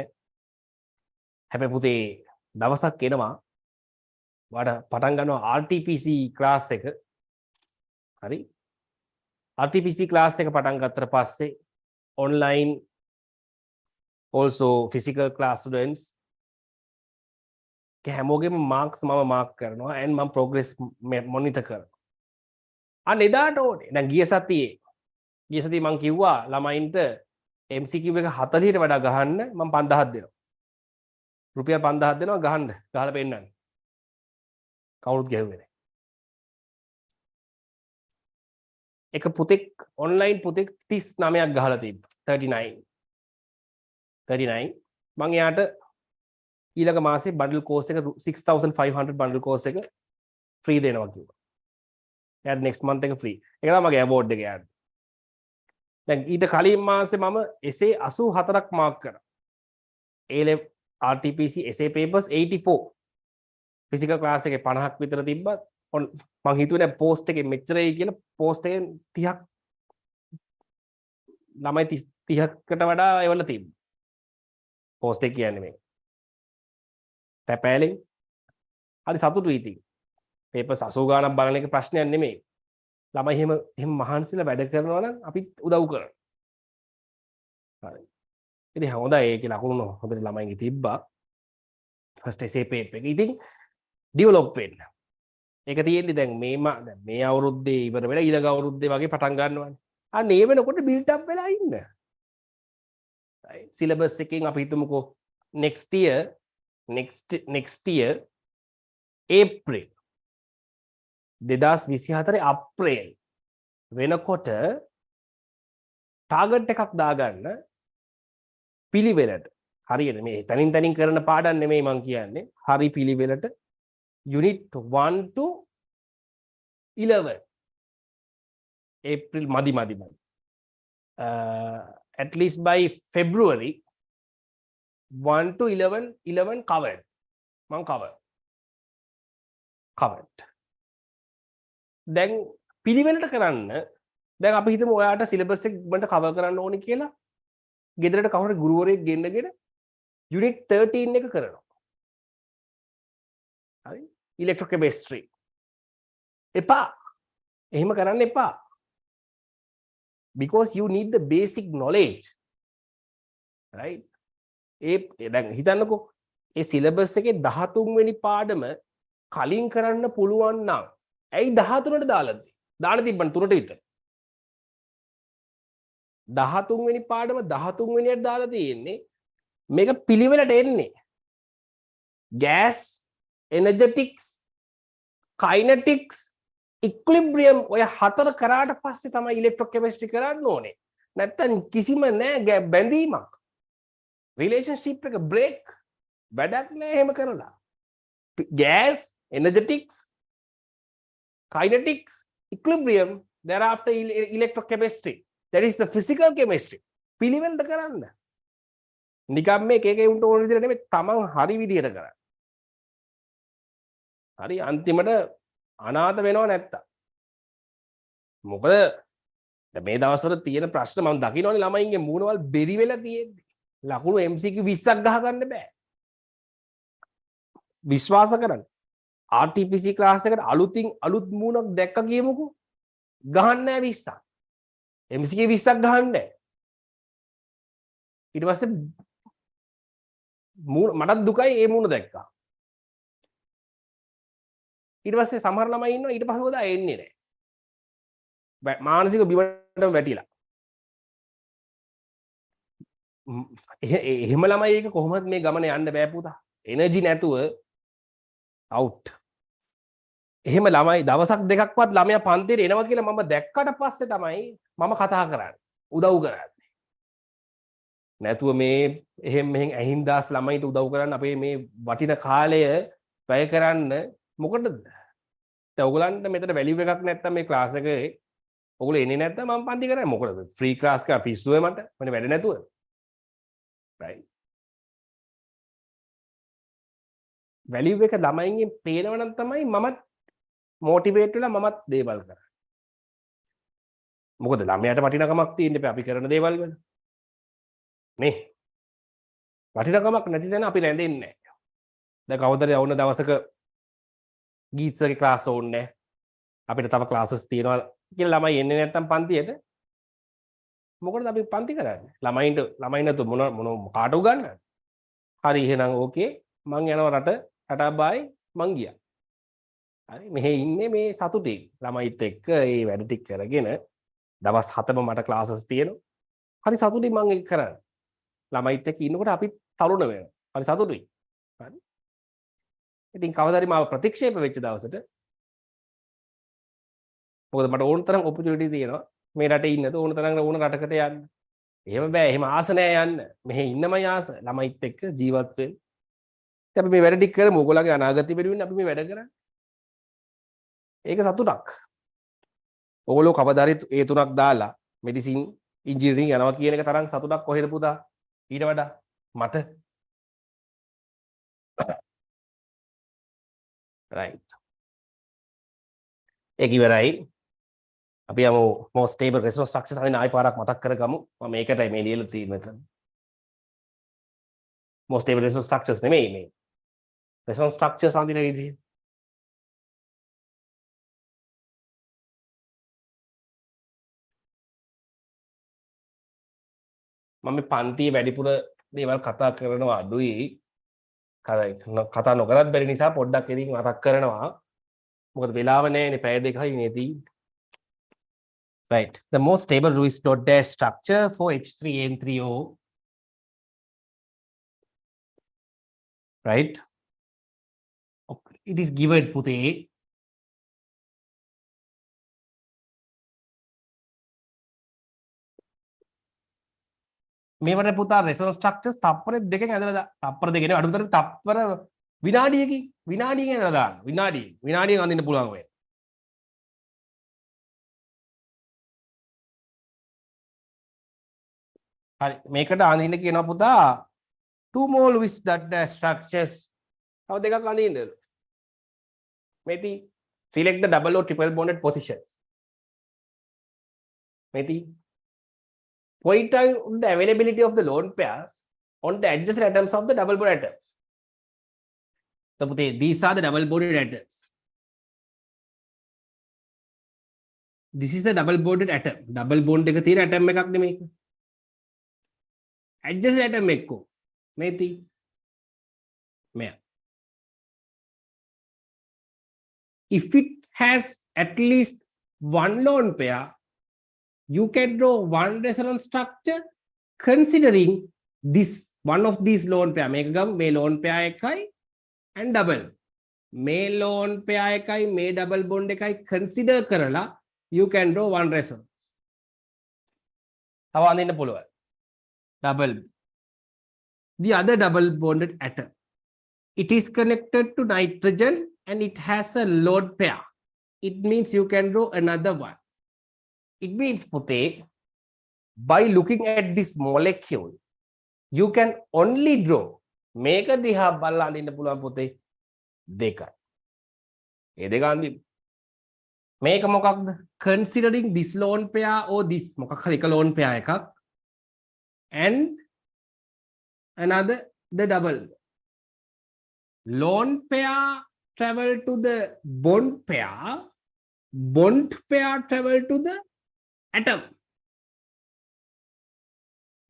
හැබැයි පුතේ දවසක් එනවා වඩා පටන් ගන්නවා RTPC class එක. හරි? RTPC class එක පටන් ගත්තට පස්සේ online also physical class students के හැමෝගෙම marks මම mark කරනවා and මම progress monitor කරනවා. අන්න එදාට ඕනේ. දැන් ගිය සතියේ මම කිව්වා ළමයින්ට MCQ එක 40ට වඩා ගහන්න මම 5000ක් දෙනවා. රුපියල් 5000ක් දෙනවා ගහලා පෙන්නන්න. කවුරුත් ගැහුවේ නැහැ. එක පුතෙක් online පුතෙක් 39ක් ගහලා තිබ්බා. 39 මම එයාට ඊළඟ මාසේ බන්ඩල් කෝස් එක 6500 බන්ඩල් කෝස් එක ෆ්‍රී දෙනවා කිව්වා. එයාට next month එක ෆ්‍රී. ඒක තමයි මගේ award එක එයාට. දැන් ඊට කලින් මාසේ මම essay 84ක් මාක් කරා. A level RTPC essay papers 84. physical class එකේ 50ක් විතර තිබ්බා. මං හිතුවේ නෑ post එකේ මෙච්චරයි කියලා post එකෙන් 30ක් ළමයි 30කට වඩා ඒවල තිබ්බා. post එක කියන්නේ මේක. තැපෑලෙන් හරි සතුටුයි ඉතින්. papers 80 ගාණක් බලන එක ප්‍රශ්නයක් නෙමෙයි. ළමයි එහෙම මහන්සිලා වැඩ කරනවා නම් අපිත් උදව් කරනවා. හරි. ඉතින් හොඳයි ඒකේ ලකුණු හොඳට ළමයින්ගේ තිබ්බා. first essay paper එක. ඉතින් develop වෙන්න. ඒක තියෙන්නේ දැන් මේ අවුරුද්දේ ඉවර වෙලා ඊළඟ අවුරුද්දේ වගේ පටන් ගන්නවානේ. අන්න ඒ වෙනකොට build up වෙලා ඉන්න. right. syllabus එකෙන් අපි හිතමුකෝ next year next year April 2024 අප්‍රේල් වෙනකොට ටාගට් එකක් දාගන්න පිළිවෙලට හරියට මේ තනින් තනින් කරන පාඩම් නෙමෙයි මම කියන්නේ හරි පිළිවෙලට unit 1 to 11 April මදි at least by February 1 to 11 covered මම covered දැන් පිළිවෙලට කරන්න දැන් අපි හිතමු ඔයාට සිලබස් එක ඉක්මනට කවර් කරන්න ඕනේ කියලා ගෙදරට කවුරු ගුරුවරයෙක් ගෙන්නගෙන unit 13 එක කරනවා හරි electrochemistry එපා එහෙම කරන්න එපා because you need the basic knowledge right දැන් හිතන්නකෝ ඒ සිලබස් එකේ 13 වෙනි පාඩම කලින් කරන්න පුළුවන් නම් ඇයි 13ට දාලා තිබ්බන් 3ට විතර 13 වෙනි පාඩම 13 වෙනියට දාලා තියෙන්නේ මේක පිළිවෙලට එන්නේ gas energetics kinetics equilibrium ඔය හතර කරාට පස්සේ තමයි electrochemistry කරන්න ඕනේ නැත්තම් කිසිම නෑ බැඳීමක් relationship එක break වැඩක් නෑ එහෙම කරලා gas energetics kinetics equilibrium thereafter electrochemistry that is the physical chemistry පිළිවෙලට කරන්න නිකම් මේ එක උන්ට ඕන විදිහට නෙමෙයි තමන් හරි විදිහට කරන්න හරි අන්තිමට අනාථ වෙනව නැත්තම් මොකද මේ දවස්වල තියෙන ප්‍රශ්න මම දකින්නෝනේ ළමයින්ගේ මූණවල් බෙරි වෙලා තියෙන්නේ ලකුණු MCQ 20ක් ගහ ගන්න බෑ විශ්වාස කරන්න RTPC ක්ලාස් එකට අලුත් මූණක් දැක්ක කියමුකෝ ගහන්න නෑ 20ක් MCQ 20ක් ගහන්න නෑ ඊට පස්සේ මටත් දුකයි ඒ මූණ දැක්කා ඊට පස්සේ සමහර ළමයි ඉන්නවා ඊට පස්සේ උදා එන්නේ නැහැ මානසික බිමටම වැටිලා එහෙම ළමයි එක කොහොමද මේ ගමන යන්න බෑ පුතා එනර්ජි නැතුව අවුට් එහෙම ළමයි දවසක් දෙකක්වත් ළමයා පන්තියට එනවා කියලා මම දැක්කට පස්සේ තමයි මම කතා කරන්නේ උදව් කරන්නේ නැතුව මේ එහෙම මෙහෙන් ඇහින්දාස් ළමයිට උදව් කරන්න අපේ මේ වටින කාලය වැය කරන්න මොකටද දැන් ඔයගලන්ට මෙතන වැලියු එකක් නැත්තම් මේ ක්ලාස් එකේ ඔයගොල්ලෝ එන්නේ නැත්තම් මම පන්ති කරන්නේ මොකටද ෆ්‍රී ක්ලාස් එක පිස්සුවේ මට මම වැඩ නැතුව right වැලියු එක ළමයින්ගෙන් පේනව නම් තමයි මමත් මොටිවේට් වෙලා මමත් දේවල් කරන්නේ මොකද ළමයාට වටිනකමක් තියෙන්නේ අපි කරන දේවල් වල නේ වටිනකමක් නැති තැන අපි රැඳෙන්නේ නැහැ දැන් කවුරුද යවුන දවසක ගීත්සගේ ක්ලාස් ඕනේ අපිට තව ක්ලාසස් තියෙනවා කියලා ළමයි එන්නේ නැත්තම් පන්තියට මොකටද අපි පන්ති කරන්නේ ළමයින්ට නැතු මොන කාට උගන්නන්නේ හරි එහෙනම් ඕකේ මං යනවා රට බායි මං ගියා හරි මෙහෙ ඉන්නේ මේ සතුටින් ළමයිත් එක්ක ඒ වැඩ ටික කරගෙන දවස් 7ම මට ක්ලාසස් තියෙනවා හරි සතුටින් මං ඒක කරන්නේ ළමයිත් එක්ක ඉන්නකොට අපි තරුණ වෙනවා හරි සතුටුයි හරි ඉතින් කවදාරි මාව ප්‍රතික්ෂේප වෙච්ච දවසට මොකද මට ඕන තරම් ඔපචුනිටි තියෙනවා මේ රටේ ඉන්නද ඕන තරම් ඕන රටකට යන්න. එහෙම බෑ එහෙම ආස නෑ යන්න. මෙහෙ ඉන්නමයි ආස ළමයිත් එක්ක ජීවත් වෙන්න. ඉතින් අපි මේ වැඩ ටික කරමු. ඕගොල්ලන්ගේ අනාගතය වෙනුවෙන් අපි මේ වැඩ කරන්නේ. ඒක සතුටක්. ඕගොල්ලෝ කවදාරි ඒ තුනක් දාලා මෙඩිසින් ඉන්ජිනියරින් යනවා කියන එක තරම් සතුටක් කොහෙද පුතා? ඊට වඩා මට right ඒක ඉවරයි අපි යමු most stable resonance structures අපි ආයි පාරක් මතක් කරගමු මම මේකටයි මේ ලියලා තියෙන්නේ මෙතන most stable resonance structures නෙමෙයි මේ resonance structures අඳින විදිහ මම මේ පන්තියේ වැඩිපුර දේවල් කතා කරනවා අඩුයි කතා නොකරත් බැරි නිසා පොඩ්ඩක් ඉතින් මතක් කරනවා මොකද වෙලාව නැහැනේ පැය දෙකයි නේදී right the most stable Lewis dot dash structure for H3N3O right? Okay. It is given පුතේ. මේවට පුතා resonance structures තප්පර දෙකෙන් ඇදලා තප්පර දෙකේ නේ අඩුතරම තප්පර විනාඩියකින් ඇදලා දාන්න. විනාඩියෙන් අඳින්න පුළුවන් වෙයි. හරි මේකට අඳින්න කියනවා පුතා two more Lewis dot structures. තව දෙකක් අඳින්න. මෙති select the double or triple bonded positions. මෙති point out the availability of the lone pairs on the adjacent atoms of the double bonded atoms. So these are the double bonded atoms. This is the double bonded atom. Double bond එක තියෙන atom එකක් නේ මේක. Adjacent atom එක්ක මේති මෙයා. If it has at least one lone pair, you can draw one resonance structure considering this one of these lone pair. මේක ගමු මේ lone pair එකයි and double. මේ lone pair එකයි මේ double bond එකයි consider කරලා you can draw one resonance. තව අඳින්න පුළුවන්. Double. The other double bonded atom. It is connected to nitrogen and it has a lone pair. It means you can draw another one. It means පුතේ by looking at this molecule you can only draw මේක දිහා බලලා අඳින්න පුළුවන් පුතේ දෙකයි. ඒ දෙක අඳින්න. මේක මොකක්ද? Considering this lone pair or this මොකක් හරි එක lone pair එකක් and another the double. Lone pair travel to the bond pair travel to the atom.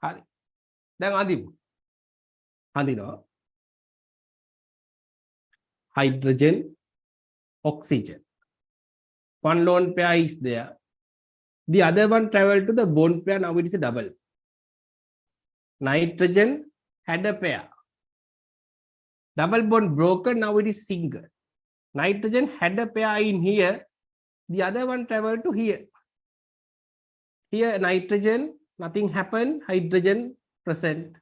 හරි. දැන් අඳිනවා. Hydrogen, oxygen. One lone pair is there. The other one travel to the bond pair. Now it is a double. Nitrogen had a pair. Double bond broken. Now it is single. Nitrogen had a pair in here. The other one travel to here. Here nitrogen, nothing happened. Hydrogen present.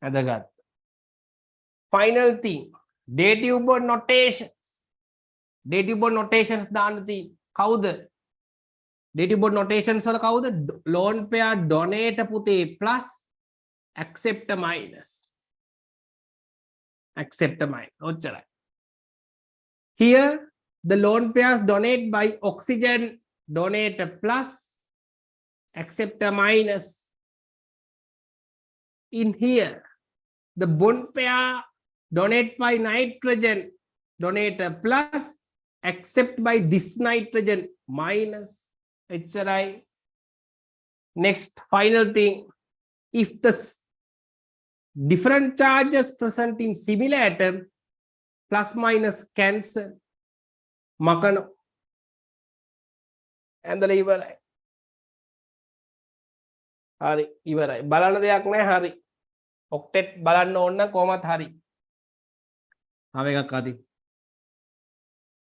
And the gut. Final thing. Dative bond notations. Dative bond notations දාන්න තියෙන්නේ. කවුද? Dative bond notations වල කවුද? Lone pair donate පුතේ plus accept minus. Accept minus. ඔච්චරයි. Here the lone pairs donate by oxygen donate plus accept minus. In here the bond pair donate by nitrogen donate plus accept by this nitrogen minus. HRI. Next final thing, if the different charges present in similar atom plus minus cancel makano and the ඉවරයි. හරි ඉවරයි. බලන්න දෙයක් නැහැ. හරි. ඔක්ටෙට් බලන්න ඕන නම් කොහමත් හරි. තව එකක් අදින්.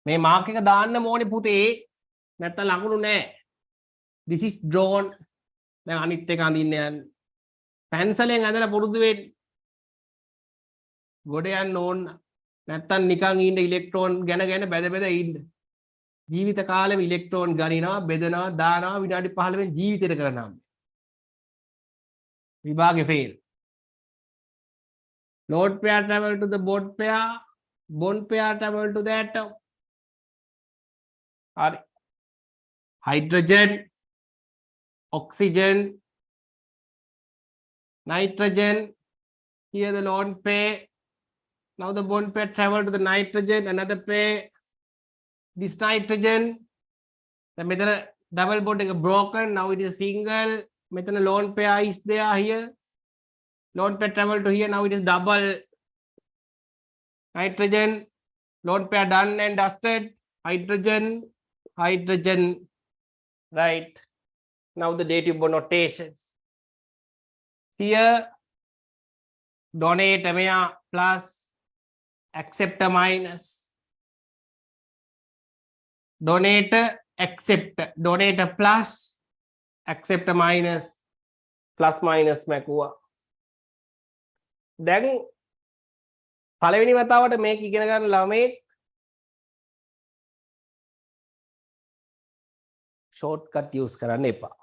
මේ මාක් එක දාන්න ඕනේ පුතේ. නැත්තම් ලකුණු නැහැ. This is drawn. දැන් අනිත් එක අඳින්න යන්න. පැන්සලෙන් ඇඳලා පුරුදු වෙන්න. ගොඩ යන්න ඕන. නැත්තම් නිකන් ඉන්න ඉලෙක්ට්‍රෝන ගැන බෙද ඉන්න. ජීවිත කාලෙම ඉලෙක්ට්‍රෝන ගණිනවා, බෙදනවා, දානවා විනාඩි 15 ජීවිතේට කරනවා. විභාගේ fail. Lone pair travel to the bond pair travel to the atom. Hari. Hydrogen, oxygen, nitrogen. Here the lone pair. Now the bond pair travel to the nitrogen, another pair. This nitrogen, the method double bond is broken. Now it is single. Method lone pair is there here. Lone pair travel to here. Now it is double. Nitrogen, lone pair done and dusted. Hydrogen, right. Now the dative bond notations. Here donator මෙයා plus acceptor minus donator acceptor donator plus acceptor minus plus minus මැකුවා දැන් පළවෙනි වතාවට මේක ඉගෙන ගන්න ළමෙක් shortcut use කරන්න එපා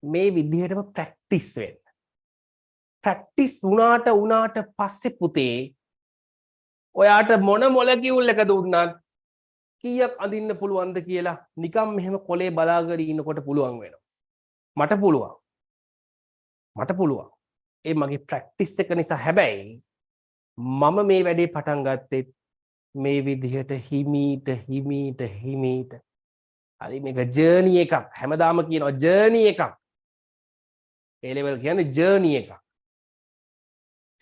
මේ විදිහටම practice වෙන්න practice වුණාට පස්සේ පුතේ ඔයාට මොන මොලකියුල් එක දුන්නත් කීයක් අඳින්න පුළුවන්ද කියලා නිකම් මෙහෙම කොලේ බලාගෙන ඉන්නකොට පුළුවන් වෙනවා මට පුළුවන් ඒ මගේ ප්‍රැක්ටිස් එක නිසා හැබැයි මම මේ වැඩේ පටන් ගත්තේ මේ විදිහට හිමීට හරි මේක ජර්නි එකක් හැමදාම කියනවා ජර්නි එකක් A level කියන්නේ ජර්නි එකක්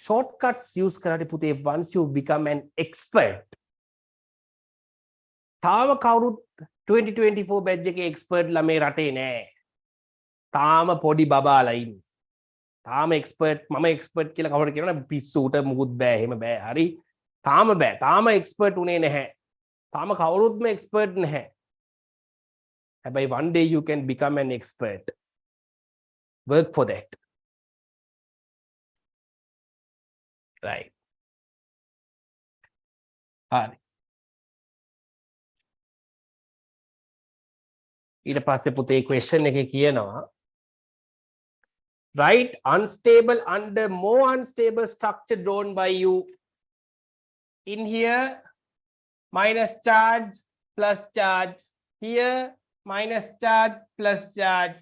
shortcuts use කරලා පුතේ once you become an expert තාම කවුරුත් 2024 batch එකේ expert ළමේ රටේ නෑ තාම පොඩි බබාලා ඉන්නේ තාම expert මම expert කියලා කවුරුත් කියනවා පිස්සුට මුකුත් බෑ එහෙම බෑ හරි තාම expert උනේ නැහැ තාම කවුරුත්ම expert නැහැ හැබැයි one day you can become an expert work for that right හරි ඊට පස්සේ පුතේ question එකේ කියනවා write unstable under more unstable structure drawn by you in here minus charge plus charge here minus charge plus charge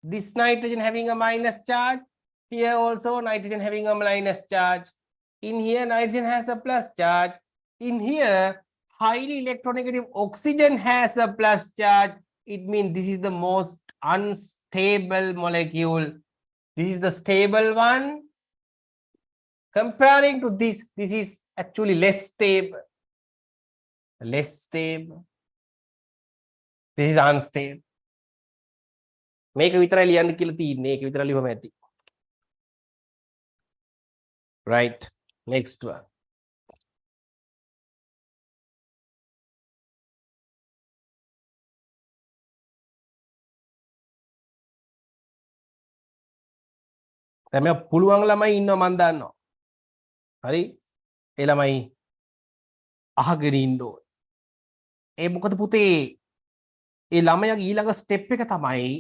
this nitrogen having a minus charge here also nitrogen having a minus charge in here nitrogen has a plus charge in here highly electronegative oxygen has a plus charge it means this is the most unstable molecule this is the stable one comparing to this is actually less stable this is unstable මේක විතරයි ලියන්න කියලා තියෙන්නේ ඒක විතරයි ලියවම ඇති right next one දැන් මේ පුළුවන් ළමයි ඉන්නවා මන් දන්නවා හරි ඒ ළමයි අහගෙන ඉන්න ඕනේ ඒ මොකද පුතේ ඒ ළමයාගේ ඊළඟ ස්ටෙප් එක තමයි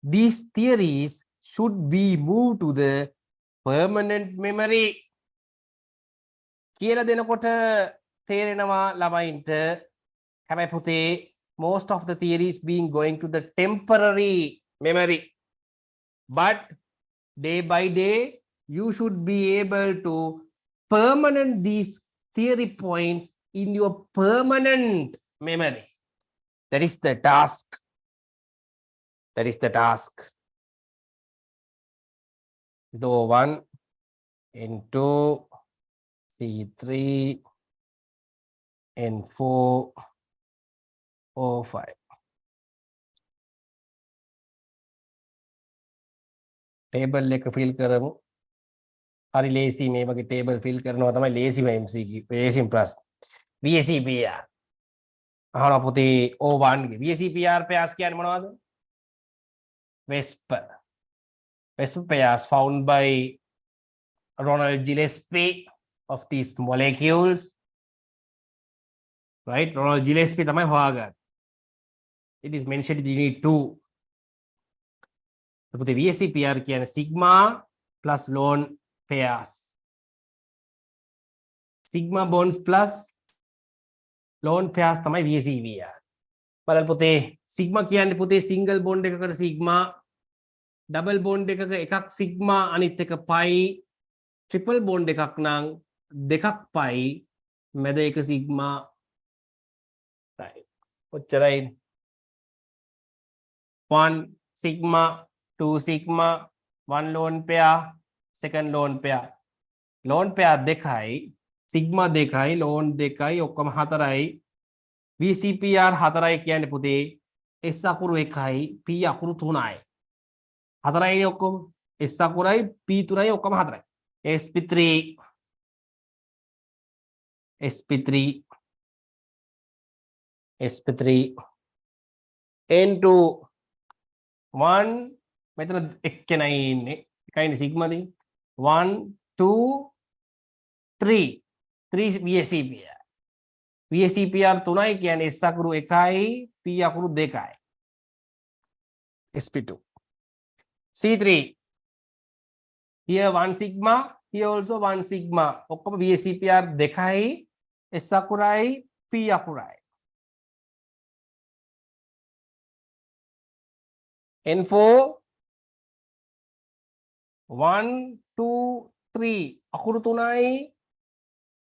these theories should be moved to the permanent memory කියලා දෙනකොට තේරෙනවා ළමයින්ට හැබැයි පුතේ most of the theories being going to the temporary memory but day by day you should be able to permanent these theory points in your permanent memory that is the task so 1 N2 C3 N4 O5 table එක feel කරමු හරි ලේසි මේ වගේ table feel කරනවා තමයි ලේසිම MCQ ලේසිම ප්‍රශ්න VSEPR අහනවා පුතේ O1 ගේ VSEPR pairs කියන්නේ මොනවද Vesper pairs found by Ronald Gillespie of these molecules right Ronald Gillespie තමයි හොයාගන්නේ it is mentioned in unit 2 පුතේ VSEPR කියන්නේ sigma plus lone pairs sigma bonds plus lone pairs තමයි VSEPR බලන්න පුතේ sigma කියන්නේ පුතේ single bond එකකට sigma double bond එකක sigma අනිත් එක pi triple bond එකක් නම් දෙකක් pi මැද එක sigma right ඔච්චරයි 1 sigma 2 sigma 1 lone pair second lone pair දෙකයි sigma දෙකයි lone දෙකයි ඔක්කොම හතරයි VCPR හතරයි කියන්නේ පුතේ S අකුරු එකයි P අකුරු තුනයි හතරයිනේ ඔක්කොම S අකුරයි P තුනයි ඔක්කොම හතරයි sp3 sp3 sp3 n2 1 මෙතන එක්කෙනයි ඉන්නේ එකයිනේ සිග්මා දී 1 2 3 3 VSEPR VSEPR 3යි කියන්නේ S අකුරු 1යි P අකුරු 2යි sp2 c3 here 1 sigma here also 1 sigma ඔක්කොම VSEPR 2යි S අකුරයි P අකුරයි N4 1 2 3 අකුරු 3යි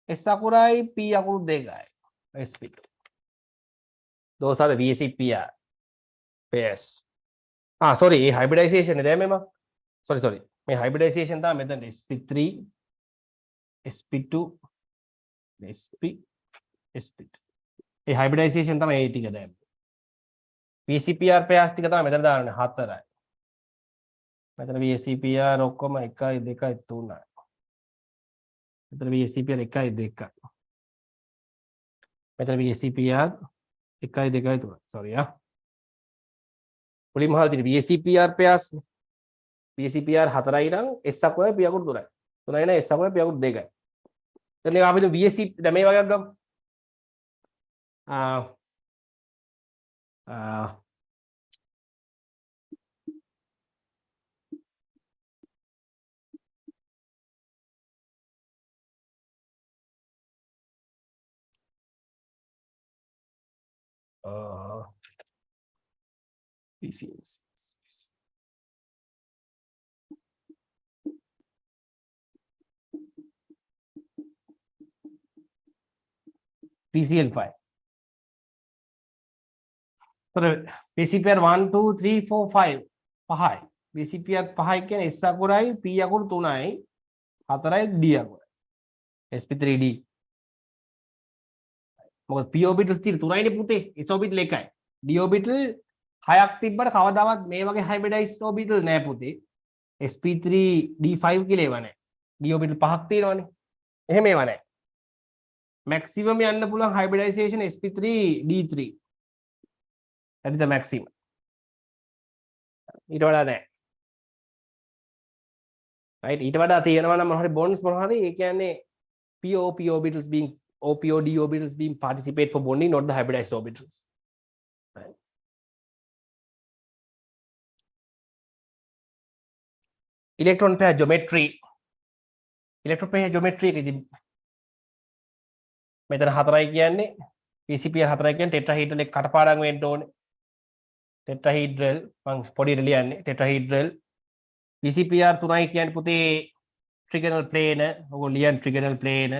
S අකුරයි P අකුරු 2යි sp2 those are the VSEPR pairs sorry hybridization නේද මේම sorry මේ hybridization තමයි මෙතන sp3 sp2 sp2 ඒ hybridization තමයි ඒ ටික දැන් VSEPR pairs ටික තමයි මෙතන දාන්නේ 4යි මෙතන VSEPR ඔක්කොම 1 2 3යි මෙතන VSEPR 1 2 මෙතන VSEPR 1 2 3 sorry මුලින්ම හල් තියෙන VSEPR pairs VSEPR 4යි නම් S අකුරයි P අකුරු 3යි 3යි නම් S අකුරයි P අකුරු 2යි දැන් අපි VSEP දැන් මේ වගේ ගමු PCS PCL5 VSEPR 1 2 3 4 5 5යි VSEPR 5යි කියන්නේ S අකුරයි P අකුරු 3යි 4යි D අකුරයි sp3D මොකද p orbitals තියෙන 3යිනේ පුතේ s orbital 1යි d orbital 6ක් තිබ්බට කවදාවත් මේ වගේ hybridized orbital නෑ පුතේ sp3 d5 කියලා ඒවා නෑ d orbital 5ක් තියෙනවනේ එහෙම ඒවා නෑ maximum යන්න පුළුවන් hybridization sp3 d3 that is the maximum ඊට වඩා නෑ right ඊට වඩා තියෙනවා නම් මොනවා හරි bonds මොනවා හරි ඒ කියන්නේ p orbitals being OP or D orbitals being participate for bonding, not the hybridized orbitals. Right. Electron pair geometry. Electron pair geometry එකදී මෙතන 4යි කියන්නේ VSEPR 4යි කියන්නේ ටෙට්‍රාහීඩ්‍රල් එක කටපාඩම් වෙන්න ඕනේ. ටෙට්‍රාහීඩ්‍රල් මම පොඩියට ලියන්නේ ටෙට්‍රාහීඩ්‍රල් VSEPR 3යි කියන්නේ පුතේ trigonal plane ඔයගොල්ලෝ ලියන්න trigonal plane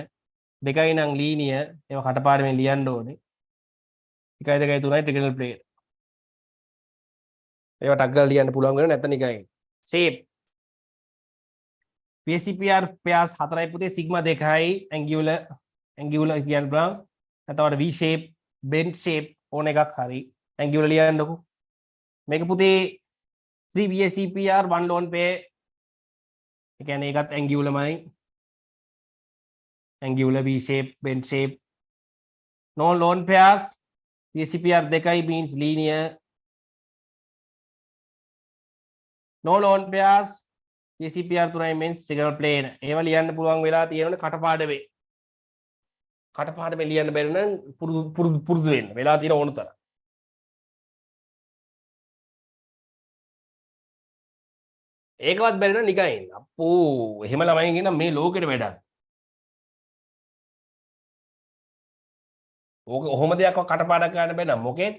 දෙකයි නම් ලීනියර් ඒවා කටපාඩමෙන් ලියන්න ඕනේ 1 2 3යි trigonal plane ඒවා ටක් ගාලා ලියන්න පුළුවන් වෙනවා නැත්නම් නිකන් shape VSEPR pairs 4යි පුතේ sigma 2යි angular කියන්න බලන්න නැත්නම් V shape bend shape ඕන එකක් හරි angular ලියන්නකො මේක පුතේ 3 VSEPR 1 lone pair ඒ කියන්නේ ඒකත් angularමයි angular V shape, bend shape. No lone pairs. VSEPR 2 means linear. No lone pairs. VSEPR 3 means trigonal plane. ඒවා ලියන්න පුළුවන් වෙලා තියෙනවනේ කටපාඩමේ. කටපාඩමේ ලියන්න බැරි නම් පුරුදු වෙන්න. වෙලා තියෙන ඕන තරම්. ඒකවත් බැරි නම් නිකන් ඉන්න. අප්පෝ එහෙම ළමයි කියන මේ ලෝකෙට වැඩක්. ඕක ඔහොම දෙයක් කටපාඩම් කරන්න බෑ නම් මොකේද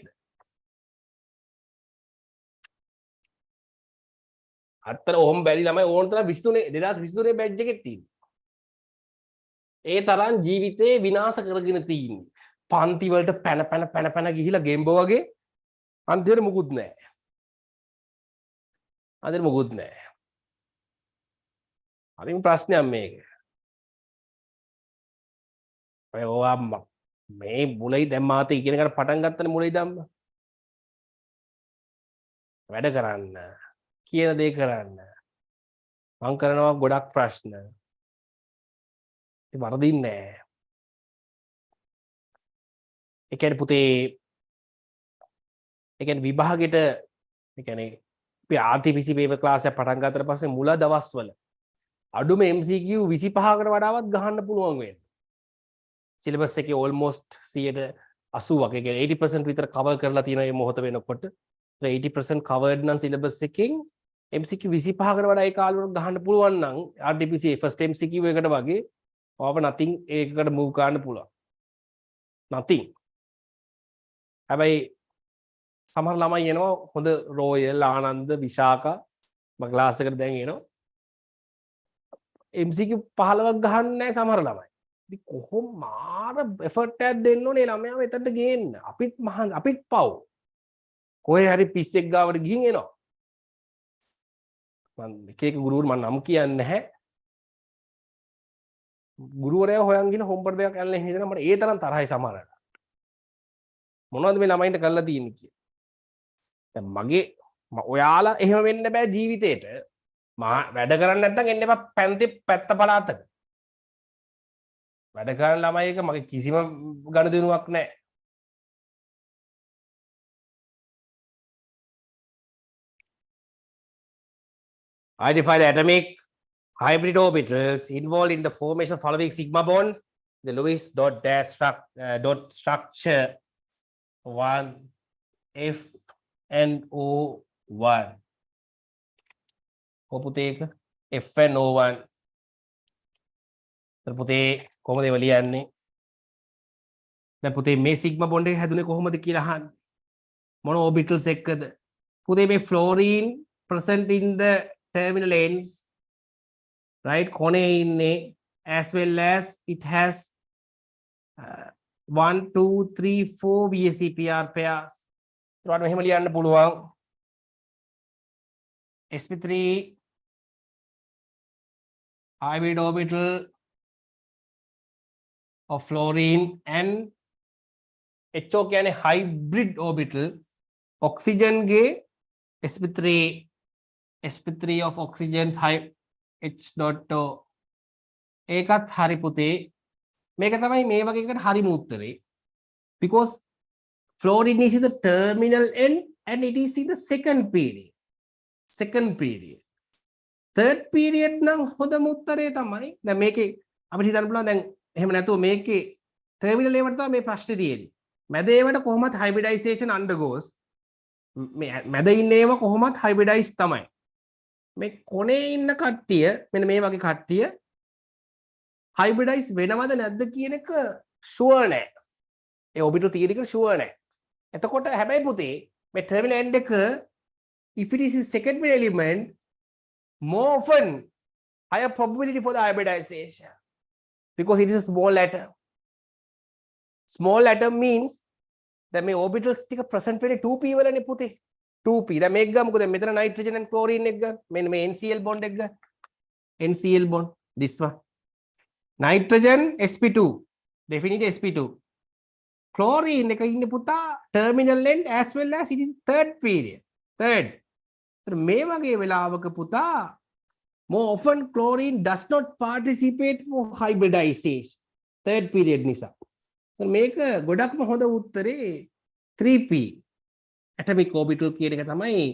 අත්තර ඔහොම බැරි ළමයි ඕන තරම් 23 2023 බැච් එකේ තියෙනවා ඒ තරම් ජීවිතේ විනාශ කරගෙන තියෙන්නේ පන්ති වලට පැන ගිහිලා ගෙම්බෝ වගේ අන්තිමට මුකුත් නැහැ අන්තිමට මුකුත් නැහැ හරිම ප්‍රශ්නයක් මේක ඔය ඕවා මේ මුලයි දැන් මාත ඉගෙන ගන්න පටන් ගත්තනේ මුලයි දැම්ම වැඩ කරන්න කියන දේ කරන්න මම කරනවා ගොඩක් ප්‍රශ්න ඉතින් වරදින්නේ නැහැ. ඒ කියන්නේ පුතේ ඒ කියන්නේ විභාගෙට ඒ කියන්නේ අපි RTPC paper class එක පටන් ගත්තට පස්සේ මුල දවස්වල අඩුම MCQ 25කට වඩාවත් ගහන්න පුළුවන් වෙන්නේ. සිලබස් එකේ almost 80ක් ඒ කියන්නේ 80% විතර cover කරලා තියෙන මේ මොහොත වෙනකොට 80% covered නම් සිලබස් එකෙන් MCQ 25කට වඩා ඒ කාලේ වල ගහන්න පුළුවන් නම් RTPC first MCQ එකට වගේ ඔබ nothing ඒකකට move කරන්න පුළුවන්. nothing. හැබැයි සමහර ළමයි එනවා හොඳ රෝයල් ආනන්ද විශාකා මම ක්ලාස් එකට දැන් එනවා MCQ 15ක් ගහන්නේ නැහැ සමහර ළමයි. ඉතින් කොහොම මාර එෆර්ට් එකක් දෙන්න ඕනේ ළමයාව එතනට ගේන්න. අපිත් පව්. කොහේ හරි පිස්සෙක් ගාවට ගිහින් එනවා. මම එක ගුරුවරු මම නම් කියන්නේ නැහැ. ගුරුවරයා හොයන් ගිහලා හොම්බර් දෙකක් ඇල්ලෙන් හිතන මට ඒ තරම් තරහයි සමහරට. මොනවද මේ ළමයින්ට කරලා තියෙන්නේ කියලා. දැන් මගේ ඔයාලා එහෙම වෙන්න බෑ ජීවිතේට. වැඩ කරන්නේ නැත්නම් එන්න එපා පැත්ත පළාතක. වැඩ කරන ළමයි එක මගේ කිසිම ගනුදෙනුවක් නැහැ. Identify the atomic hybrid orbitals involved in the formation of following sigma bonds. The Lewis dot dash dot structure 1 F and O1. පුතේ එක FN O1 දැන් පුතේ කොහොමද ඒව ලියන්නේ දැන් පුතේ මේ සිග්මා බොන්ඩ් එක හැදුනේ කොහොමද කියලා අහන්නේ මොන orbitals එක්කද පුතේ මේ fluorine present in the terminal ends right කොනේ ඉන්නේ as well as it has 1 2 3 4 VSEPR pairs ඒකට මෙහෙම ලියන්න පුළුවන් sp3 hybrid orbital of fluorine and HO කියන්නේ hybrid orbital oxygen ගේ sp3 of oxygen's H dot O ඒකත් හරි පුතේ මේක තමයි මේ වගේ එකකට හරිම උත්තරේ because fluorine is in the terminal end and it is in the second period third period නම් හොඳම උත්තරේ තමයි දැන් මේකේ අපිට හිතන්න පුළුවන් දැන් එහෙම නැතුව මේකේ ටර්මිනල් ඒවට තමයි මේ ප්‍රශ්නේ තියෙන්නේ මැද ඒවට කොහොමද hybridization undergoes මේ මැද ඉන්න ඒවා කොහොමද hybridized තමයි මේ කොනේ ඉන්න කට්ටිය මෙන්න මේ වගේ කට්ටිය hybridized වෙනවද නැද්ද කියන එක ෂුවර් නෑ ඒ orbital theory එක ෂුවර් නෑ එතකොට හැබැයි පුතේ මේ terminal end එක if it is a secondary element more often higher probability for the hybridization because it is a small atom. Small atom means that මේ orbitals ටික present වෙන්නේ 2p වලනේ පුතේ 2p දැන් මේක ගමුකෝ දැන් මෙතන nitrogen and chlorine එක ගන්න මෙන්න මේ NCl bond එක ගන්න NCl bond this one nitrogen sp2 definitely sp2 chlorine එක ඉන්නේ පුතා terminal end as well as it is third period third මේ වගේ වෙලාවක පුතා more often chlorine does not participate for hybridization third period නිසා මේක ගොඩක්ම හොඳ උත්තරේ 3p atomic orbital කියන එක තමයි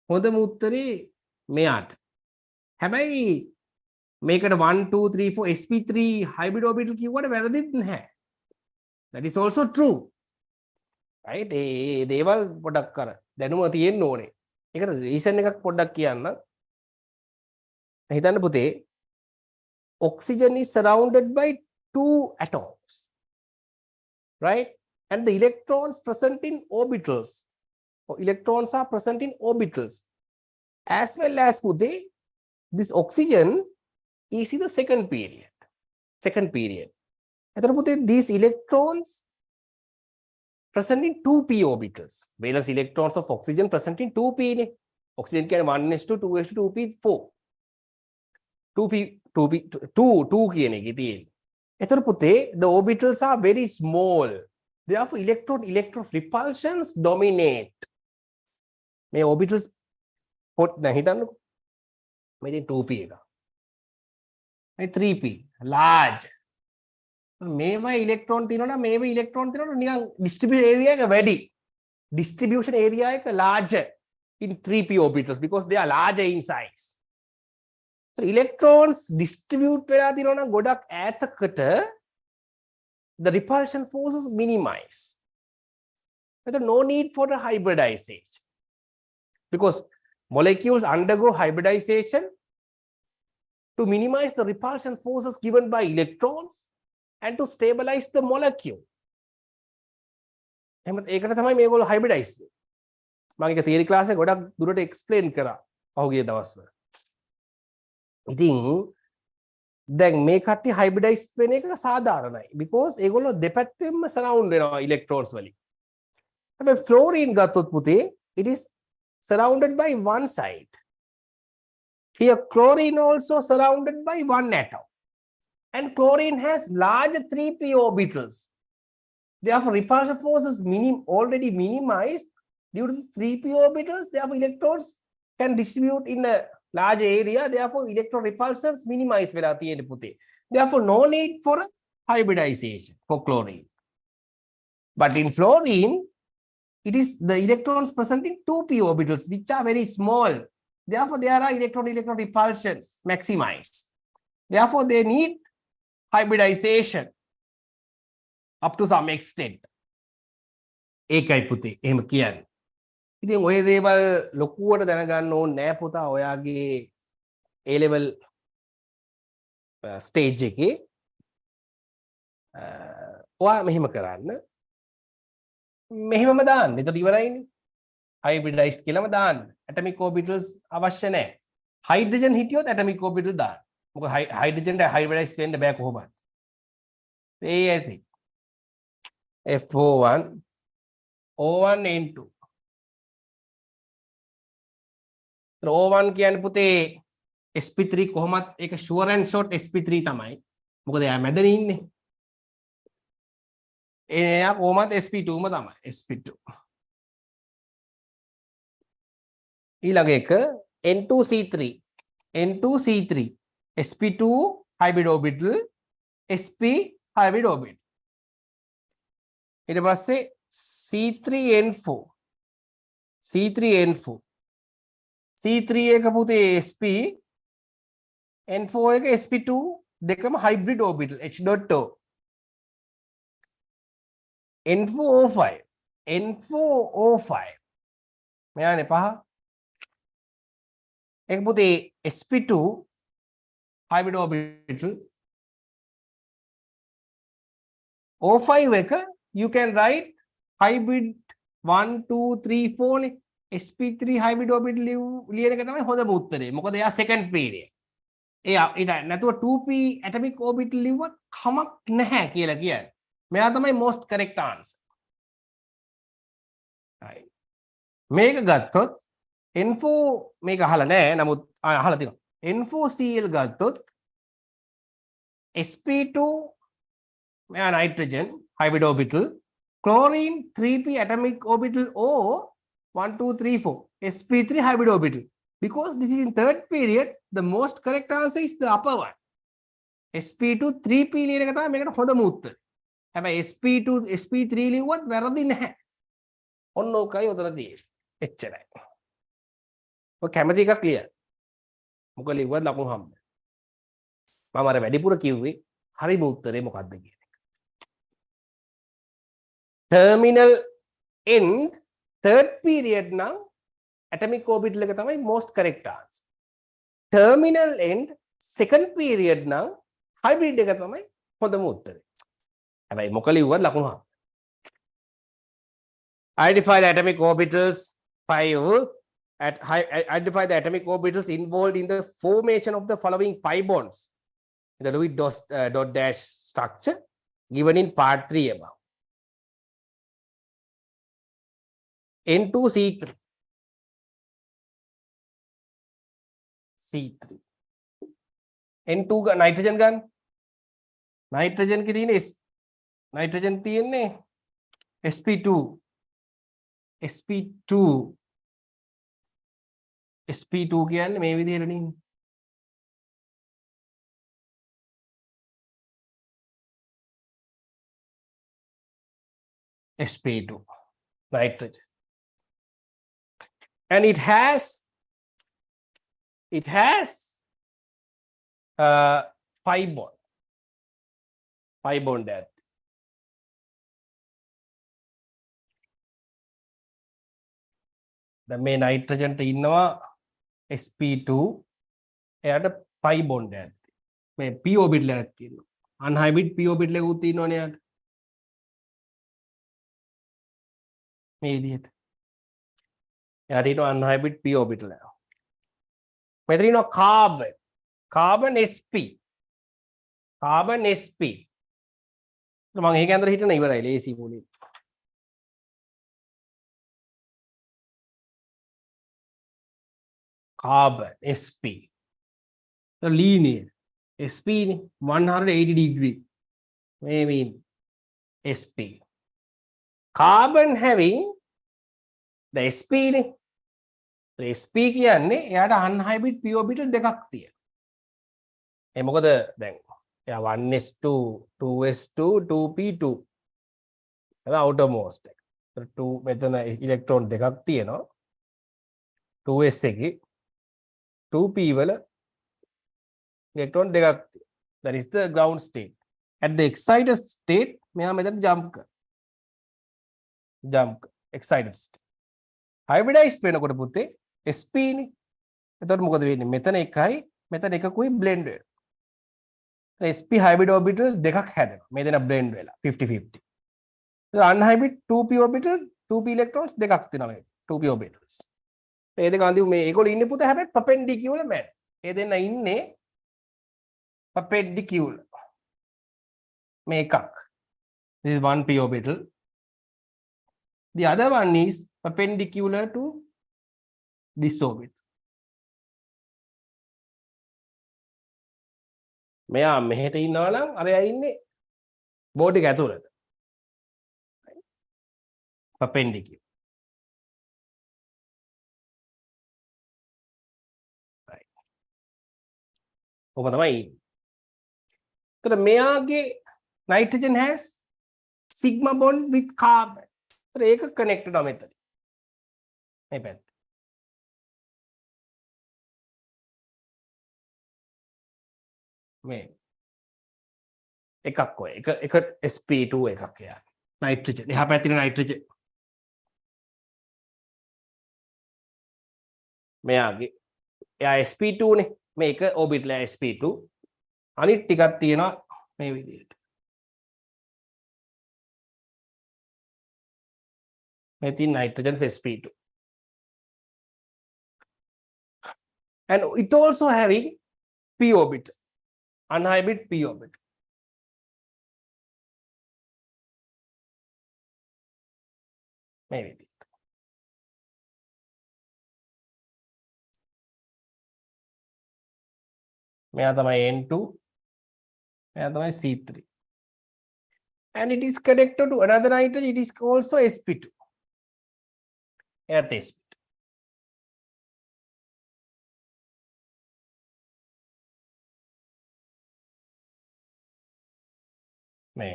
හොඳම උත්තරේ මෙයාට හැබැයි මේකට 1 2 3 4 sp3 hybrid orbital කිව්වට වැරදිත් නැහැ that is also true right ඒ දේවල් පොඩක් කර දැනුම තියෙන්න ඕනේ ඒකට රීසන් එකක් පොඩ්ඩක් කියන්න හිතන්න පුතේ oxygen is surrounded by two atoms right and the electrons present in orbitals or electrons are present in orbitals as well as පුතේ this oxygen is in the second period එතකොට පුතේ these electrons present in 2p orbitals valence electrons of oxygen present in 2p නේ oxygen කියන්නේ 1s2 2s2 2p 4 2 කියන එකේ තියෙන්නේ එතකොට පුතේ the orbitals are very small therefore electron repulsions dominate මේ orbitals පොත් දැන් හිතන්නකෝ මේ 2p එක මේ 3p large මේවා ඉලෙක්ට්‍රෝන තියෙනවා නම් මේවා ඉලෙක්ට්‍රෝන තියෙනවා නිකන් distribution area එක වැඩි. Distribution area එක larger in 3p orbitals because they are larger in size. So electrons distribute වෙලා තියෙනවා නම් ගොඩක් ඈතකට the repulsion forces minimize. There's no need for the hybridization because molecules undergo hybridization to minimize the repulsion forces given by electrons and to stabilize the molecule. ඒකට තමයි මේගොල්ලෝ hybridize වෙන්නේ. මම ඒක theory class එකේ ගොඩක් දුරට explain කරා පහුගිය දවස්වල. ඉතින් දැන් මේ කට්ටිය hybridize වෙන එක සාධාරණයි because ඒගොල්ලෝ දෙපැත්තෙන්ම surround වෙනවා electrons වලින්. හැබැයි fluorine ගත්තොත් පුතේ it is surrounded by one side. Here chlorine also surrounded by one atom. And chlorine has larger 3p orbitals. Therefore, repulsion force is already minimized due to the 3p orbitals. Therefore, electrons can distribute in a large area. Therefore, electron repulsions minimize. Therefore, no need for a hybridization for chlorine. But in fluorine, it is the electrons present in 2p orbitals, which are very small. Therefore, there are electron repulsions maximized. Therefore, they need hybridization up to some extent. ඒකයි පුතේ එහෙම කියන්නේ. ඉතින් ඔය දේවල් ලොකුවට දැනගන්න ඕනේ නෑ පුතා ඔයාගේ A level stage එකේ. ඔයා මෙහෙම කරන්න. මෙහෙමම දාන්න. එතකොට ඉවරයිනේ. hybridized කියලාම දාන්න. atomic orbitals අවශ්‍ය නෑ. hydrogen හිටියොත් atomic orbital දාන්න. මොකද hydrogen hybridized වෙන්න බෑ කොහොමද? ඒ ඇති. F41 O1 N2. O1 කියන්නේ පුතේ sp3 කොහොමත් ඒක sure and short sp3 තමයි. මොකද එයා මැදනේ ඉන්නේ. එයා කොහොමත් sp2 ම තමයි. sp2. ඊළඟ එක N2C3. N2C3 sp2 hybrid orbital sp hybrid orbital. ඊට පස්සේ C3N4 C3N4 C3 එක පුතේ sp N4 එක sp2 දෙකම hybrid orbital H.O N4O5 N4O5 මෙයානේ පහ ඒක පුතේ sp2 hybrid orbital O5 එක you can write hybrid 1 2 3 4 නේ sp3 hybrid orbital ලියන එක තමයි හොඳම උත්තරේ. මොකද එයා second period. ඊට නැතුව 2p atomic orbital ලිව්වත් කමක් නැහැ කියලා කියන්නේ. මෙයා තමයි most correct answer. right. මේක ගත්තොත් N4 මේක අහලා නැහැ. නමුත් අහලා තියෙනවා. N4Cl ගත්තොත් sp2 මෙයා nitrogen hybrid orbital, chlorine 3p atomic orbital O 1 2 3 4 sp3 hybrid orbital. Because this is in third period, the most correct answer is the upper one. sp2 3p ලියන එක තමයි මේකට හොඳම උත්තර. හැබැයි sp2 sp3 ලිව්වත් වැරදි නැහැ. ඔන්න ඕකයි උතන තියෙන්නේ. එච්චරයි. ඔය කැමති එකක් ලියන්න. මොකද ලිව්වත් ලකුණු හම්බ. මම අර වැඩිපුර කිව්වේ හරිම උත්තරේ මොකක්ද කියලා. Terminal end third period now atomic orbital එක තමයි most correct answer. Terminal end second period now hybrid එක තමයි හොඳම උත්තරේ. හැබැයි මොක ලිව්වත් ලකුණු හම්බ. Identify the atomic orbitals 5 identify the atomic orbitals involved in the formation of the following pi bonds in the Lewis dot dash structure given in part 3 above. N2C3 C3 N2 nitrogen ගන්න nitrogen කේ තියෙන්නේ nitrogen තියෙන්නේ sp2 sp2 sp2 කියන්නේ මේ විදිහට නේ sp2 nitrogen, and it has pi bond there. The main nitrogen ඉන්නවා sp2 එයාට pi bond එකක් මේ p orbital එකක් තියෙනවා unhybrid p orbital එකකුත් තියෙනවනේ එයාට මේ විදිහට එයාට තියෙනවා unhybrid p orbital එක මෙතන තියෙනවා carbon sp මම ඒක ඇඳලා හිටන ඉවරයි ලේසි මොලේ carbon sp the linear sp 180 degree maybe sp carbon having the sp the sp කියන්නේ එයාට unhybrid p orbital දෙකක් තියෙනවා ඒ මොකද දැන් එයා 1s2 2s2 2p2 එතන outermost එක 2 මෙතන ඉලෙක්ට්‍රෝන දෙකක් තියෙනවා 2s එකේ 2p වල electron දෙකක් තියෙනවා that is the ground state at the excited state මෙයා මෙතන jump excited state hybridized වෙනකොට පුතේ sp නේ එතකොට මොකද වෙන්නේ මෙතන එකයි මෙතන එකකුයි blend වෙනවා sp hybrid orbital දෙකක් හැදෙනවා මේ දෙන blend වෙලා 50-50 unhybrid 2p orbital 2p electrons දෙකක් තියෙනවා මේ 2p orbitals ඒ දෙක අන්තිම මේ ඒගොල්ලෝ ඉන්නේ පුතේ හැබැයි perpendicular man. ඒ දෙන්න ඉන්නේ perpendicular. මේ එකක්. This is one p orbital. The other one is perpendicular to this orbit. මෙයා මෙහෙට ඉන්නවා නම් අරයා ඉන්නේ බෝඩ් එක ඇතුළට. perpendicular. ඔබ තමයි එතන මෙයාගේ nitrogen has sigma bond with carbon එතන ඒක connected වෙනවා මෙතන මේ පැත්ත මේ එකක් ඔය එක sp2 එකක් එයා nitrogen එහා පැත්තේ nitrogen මෙයාගේ එයා sp2 නේ මේක orbital sp2 අනිත් ටිකක් තියෙනවා මේ විදිහට මේ තියෙන nitrogen sp2 and it also having p orbital unhybrid p orbital මේ විදිහට මෙයා තමයි n2 මෙයා තමයි c3 and it is connected to another nitrogen it is also sp2 එයාත් sp2 මේ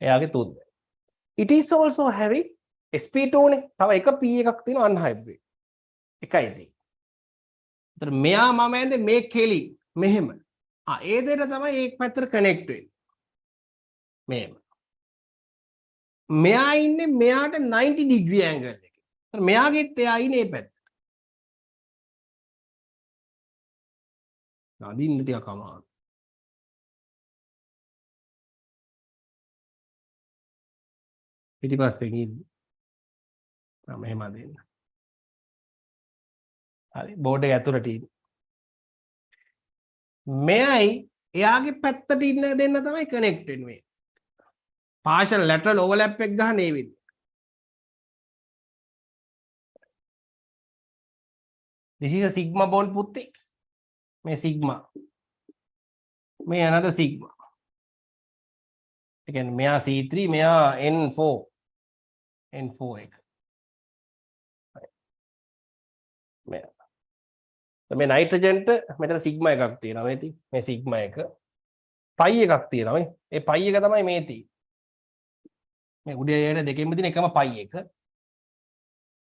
එයාගේ තුන් it is also having sp2 නේ තව එක p එකක් තියෙනවා unhybrid එකයි තියෙන්නේ. ඒතර මෙයා මම ඇඳේ මේ කෙලි මෙහෙම. ඒ දෙයට තමයි ඒක පැත්තට කනෙක්ට් වෙන්නේ. මෙහෙම. මෙයා ඉන්නේ මෙයාට 90 degree angle එකේ. ඒතර මෙයාගෙත් එයා ඉන්නේ මේ පැත්තට. නදින්න ටිකක් අමාරුයි. පිටිපස්සෙන් ඉන්නේ මෙහෙම දෙන්න. හරි බෝඩ් එක ඇතුළට ඉන්න. මෙයයි එයාගේ පැත්තට ඉන්න දෙන්න තමයි කනෙක්ට් වෙන්නේ මේ. partial lateral overlap එක ගන්න ඒ විදිහට. This is a sigma bond පුත්තේ. මේ sigma. මේ another sigma. ඒ කියන්නේ මෙයා C3 මෙයා N4 එක. මේ නයිට්‍රජන්ට මෙතන සිග්මා එකක් තියෙනවා මේ තියෙන්නේ. මේ සිග්මා එක. පයි එකක් තියෙනවා මේ. ඒ පයි එක තමයි මේ තියෙන්නේ. මේ උඩේ යට දෙකෙන්ම තියෙන එකම පයි එක.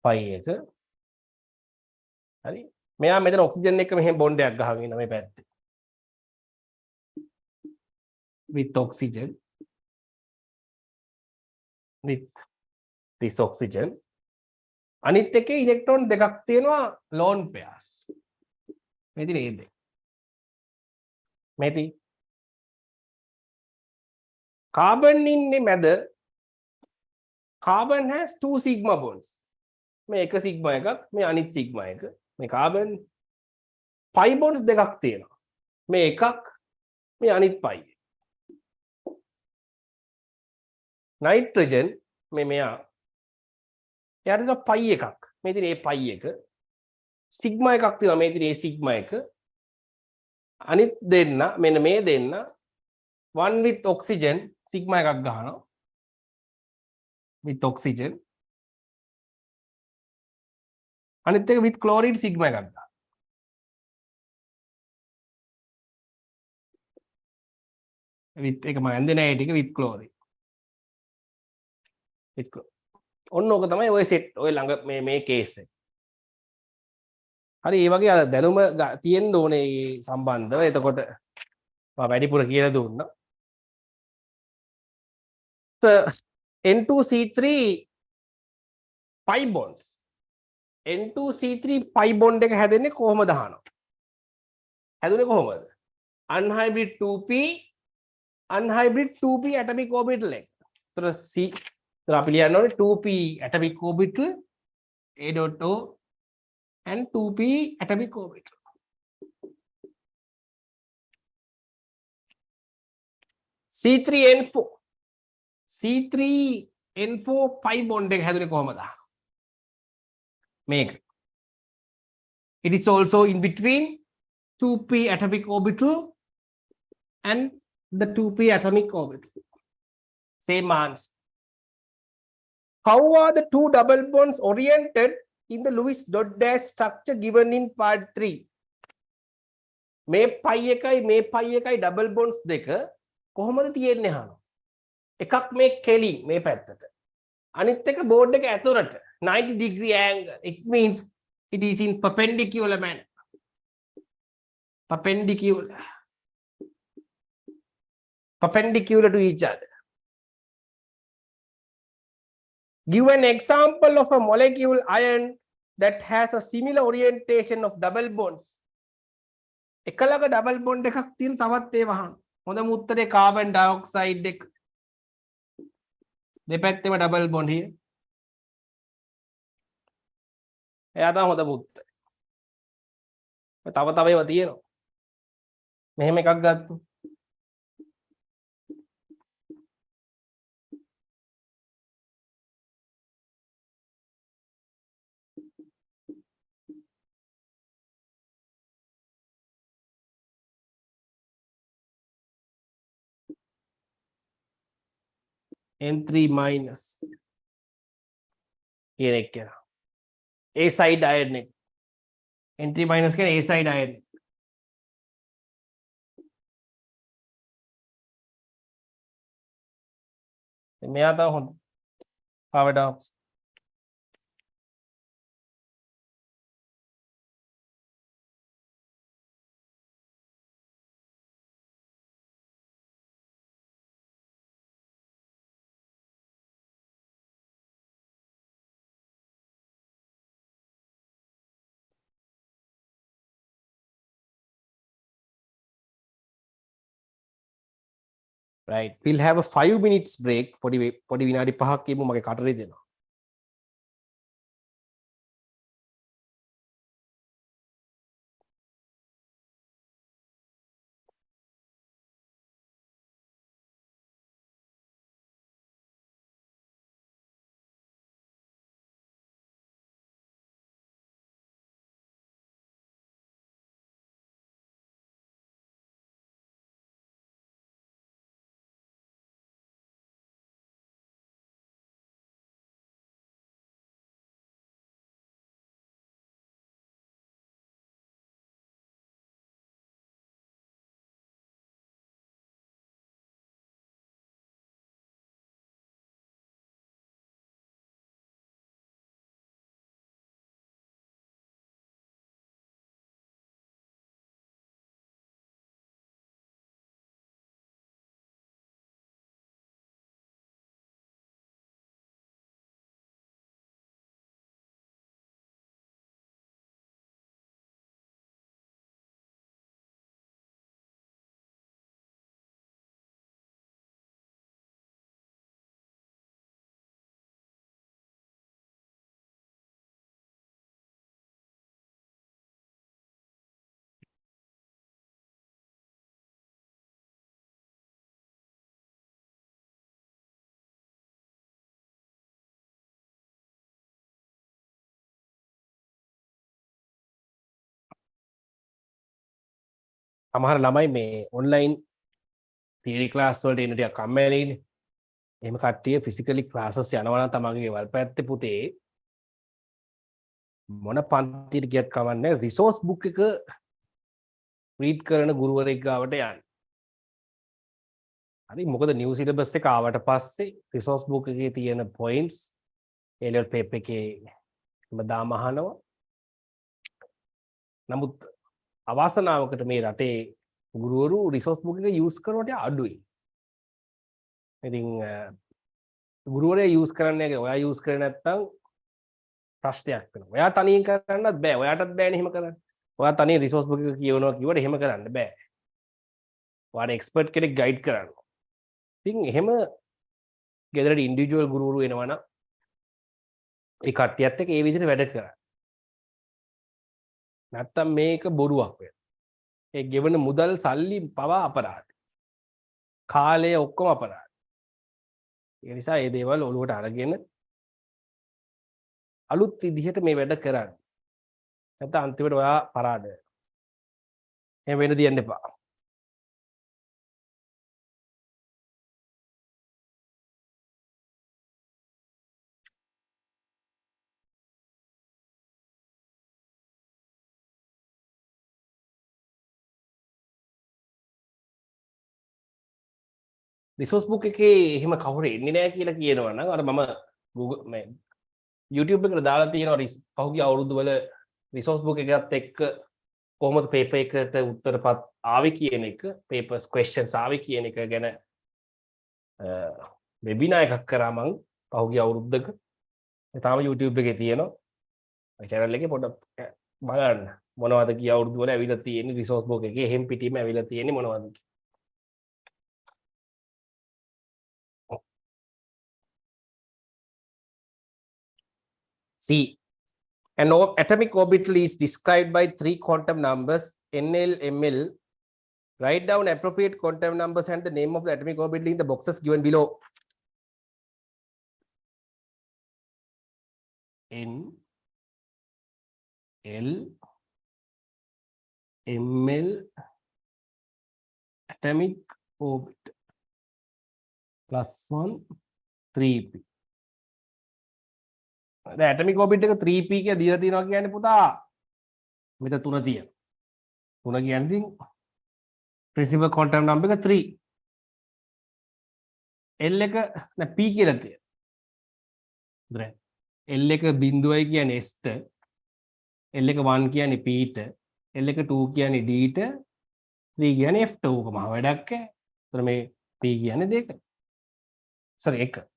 පයි එක. හරි. මෙයා මෙතන ඔක්සිජන් එක මෙහෙම බොන්ඩ් එකක් ගහගෙන ඉන්න මේ පැත්තේ. with oxygen with this oxygen අනිත් එකේ ඉලෙක්ට්‍රෝන දෙකක් තියෙනවා lone pairs මේ තියෙන ඒ දෙක මේ තියෙන carbon ඉන්නේ මැද carbon has two sigma bonds මේ එක sigma එකක් මේ අනිත් sigma එක මේ carbon pi bonds දෙකක් තියෙනවා මේ එකක් මේ අනිත් pi nitrogen මේ මෙයා එයාට තියෙනවා pi එකක් මේ තියෙන ඒ pi එක sigma එකක් තියෙනවා මේ තියෙන ඒ sigma එක අනිත් දෙන්න මෙන්න මේ දෙන්න one with oxygen sigma එකක් ගහනවා with oxygen අනිත් එක with chlorine sigma එකක් ගන්නවා with එක මම ඇන්දේ නැහැ ටික with chlorine with chlorine ඔන්න ඕක තමයි ඔය සෙට් ඔය ළඟ මේ කේස් එක හරි ඒ වගේ අර දැනුම තියෙන්න ඕනේ මේ සම්බන්ධව එතකොට මම වැඩිපුර කියලා දුන්නා N2C3 pi bonds N2C3 pi bond එක හැදෙන්නේ කොහොමද අහනවා හැදුනේ කොහොමද unhybrid 2p unhybrid 2p atomic orbital එක. ඒතර C ඒතර අපි ලියන්න ඕනේ 2p atomic orbital A.O and 2p atomic orbital. C3N4 C3N4 pi bond එක හැදුනේ කොහොමද? මේක. It is also in between 2p atomic orbital and the 2p atomic orbital. Same answer. How are the two double bonds oriented in the Lewis dot dash structure given in part 3? මේ pi එකයි double bonds දෙක කොහොමද තියෙන්නේ අහනවා. එකක් මේ කෙලින් මේ පැත්තට. අනිත් එක බෝඩ් එක ඇතුළට 90 degree angle. It means it is in perpendicular manner. Perpendicular to each other. Give an example of a molecule iron that has a similar orientation of double bonds. එකලක double bond එකක් තියෙන තවත් ඒවා අහන්න. හොඳම උත්තරේ carbon dioxide එක. දෙපැත්තෙම double bond here. එයා තමයි හොඳම උත්තරේ. තව ඒවා තියෙනවා. මෙහෙම එකක් ගත්තා. N3 minus කියන එක කියනවා. A side ion එක. N3 minus කියන්නේ A side ion. මෙයා තමයි හොඳ. paradox. Right. We'll have a 5 minutes break. පොඩි විනාඩි 5ක් කියමු මගේ කටරේ දෙනවා. සමහර ළමයි මේ ඔන්ලයින් theory class වලට එන ටික කම්මැලිනේ. එහෙම කට්ටිය physically classes යනවා නම් තමන්ගේ ගෙවල් පැත්තේ පුතේ මොන පන්තියට ගියත් කවන්නේ resource book එක read කරන ගුරුවරයෙක් ගාවට යන්න. හරි මොකද new syllabus එක ආවට පස්සේ resource book එකේ තියෙන points A level paper එකේ හැමදාම අහනවා. නමුත් අවාසනාවකට මේ රටේ ගුරුවරු resource book එක use කරනට අඩුයි. ඉතින් ගුරුවරයා use කරන්නේ නැහැ. ඔයා use කරේ නැත්නම් ප්‍රශ්නයක් වෙනවා. ඔයා තනියෙන් කරන්නත් බෑ. ඔයාටත් බෑනේ එහෙම කරන්න. ඔයා තනියෙන් resource book එක කියවනවා කිව්වට එහෙම කරන්න බෑ. ඔයාට expert කෙනෙක් guide කරන්න. ඉතින් එහෙම ගෙදරට individual ගුරුවරු එනවා නම් ඒ කට්ටියත් එක්ක ඒ විදිහට වැඩ කරන්න. නැත්තම් මේක බොරුවක් වෙනවා. ඒ ගෙවන මුදල් සල්ලි පවා අපරාධ. කාලය ඔක්කොම අපරාධ. ඒ නිසා මේ දේවල් ඔලුවට අරගෙන අලුත් විදිහට මේ වැඩ කරන්න. නැත්නම් අන්තිමට ඔයා පරාද වෙනවා. එහෙම වෙන්න දෙන්න එපා. රිසෝස් බුක් එකේ එහෙම කවුරු එන්නේ නැහැ කියලා කියනවා නම් අර මම Google මේ YouTube එකට දාලා තියෙනවා පහුගිය අවුරුදු වල රිසෝස් බුක් එකත් එක්ක කොහොමද පේපර් එකට උත්තරපත් ආවේ කියන එක papers questions ආවේ කියන එක ගැන වෙබිනා එකක් කරා මම පහුගිය අවුරුද්දක තාම YouTube එකේ තියෙනවා channel එකේ පොඩ්ඩක් බලන්න මොනවද ගිය අවුරුදු වල ඇවිල්ලා තියෙන්නේ රිසෝස් බුක් එකේ එහෙම් පිටින්ම ඇවිල්ලා තියෙන්නේ මොනවද C. An atomic orbital is described by 3 quantum numbers NL, ML. Write down appropriate quantum numbers and the name of the atomic orbital in the boxes given below. N, L, ML, atomic orbit. +1, 3p. The atomic orbit එක 3p එක දීලා තියෙනවා කියන්නේ පුතා මෙතන 3 තියෙනවා 3 කියන්නේ ඉතින් principal quantum number එක 3 L එක දැන් p කියලා තියෙනවා L එක බිඳුවයි කියන්නේ s ට L එක 1 කියන්නේ p ට L එක 2 කියන්නේ d ට 3 කියන්නේ f ට ඕක මහ වැඩක් ඈ එතන මේ p කියන්නේ 2 sorry 1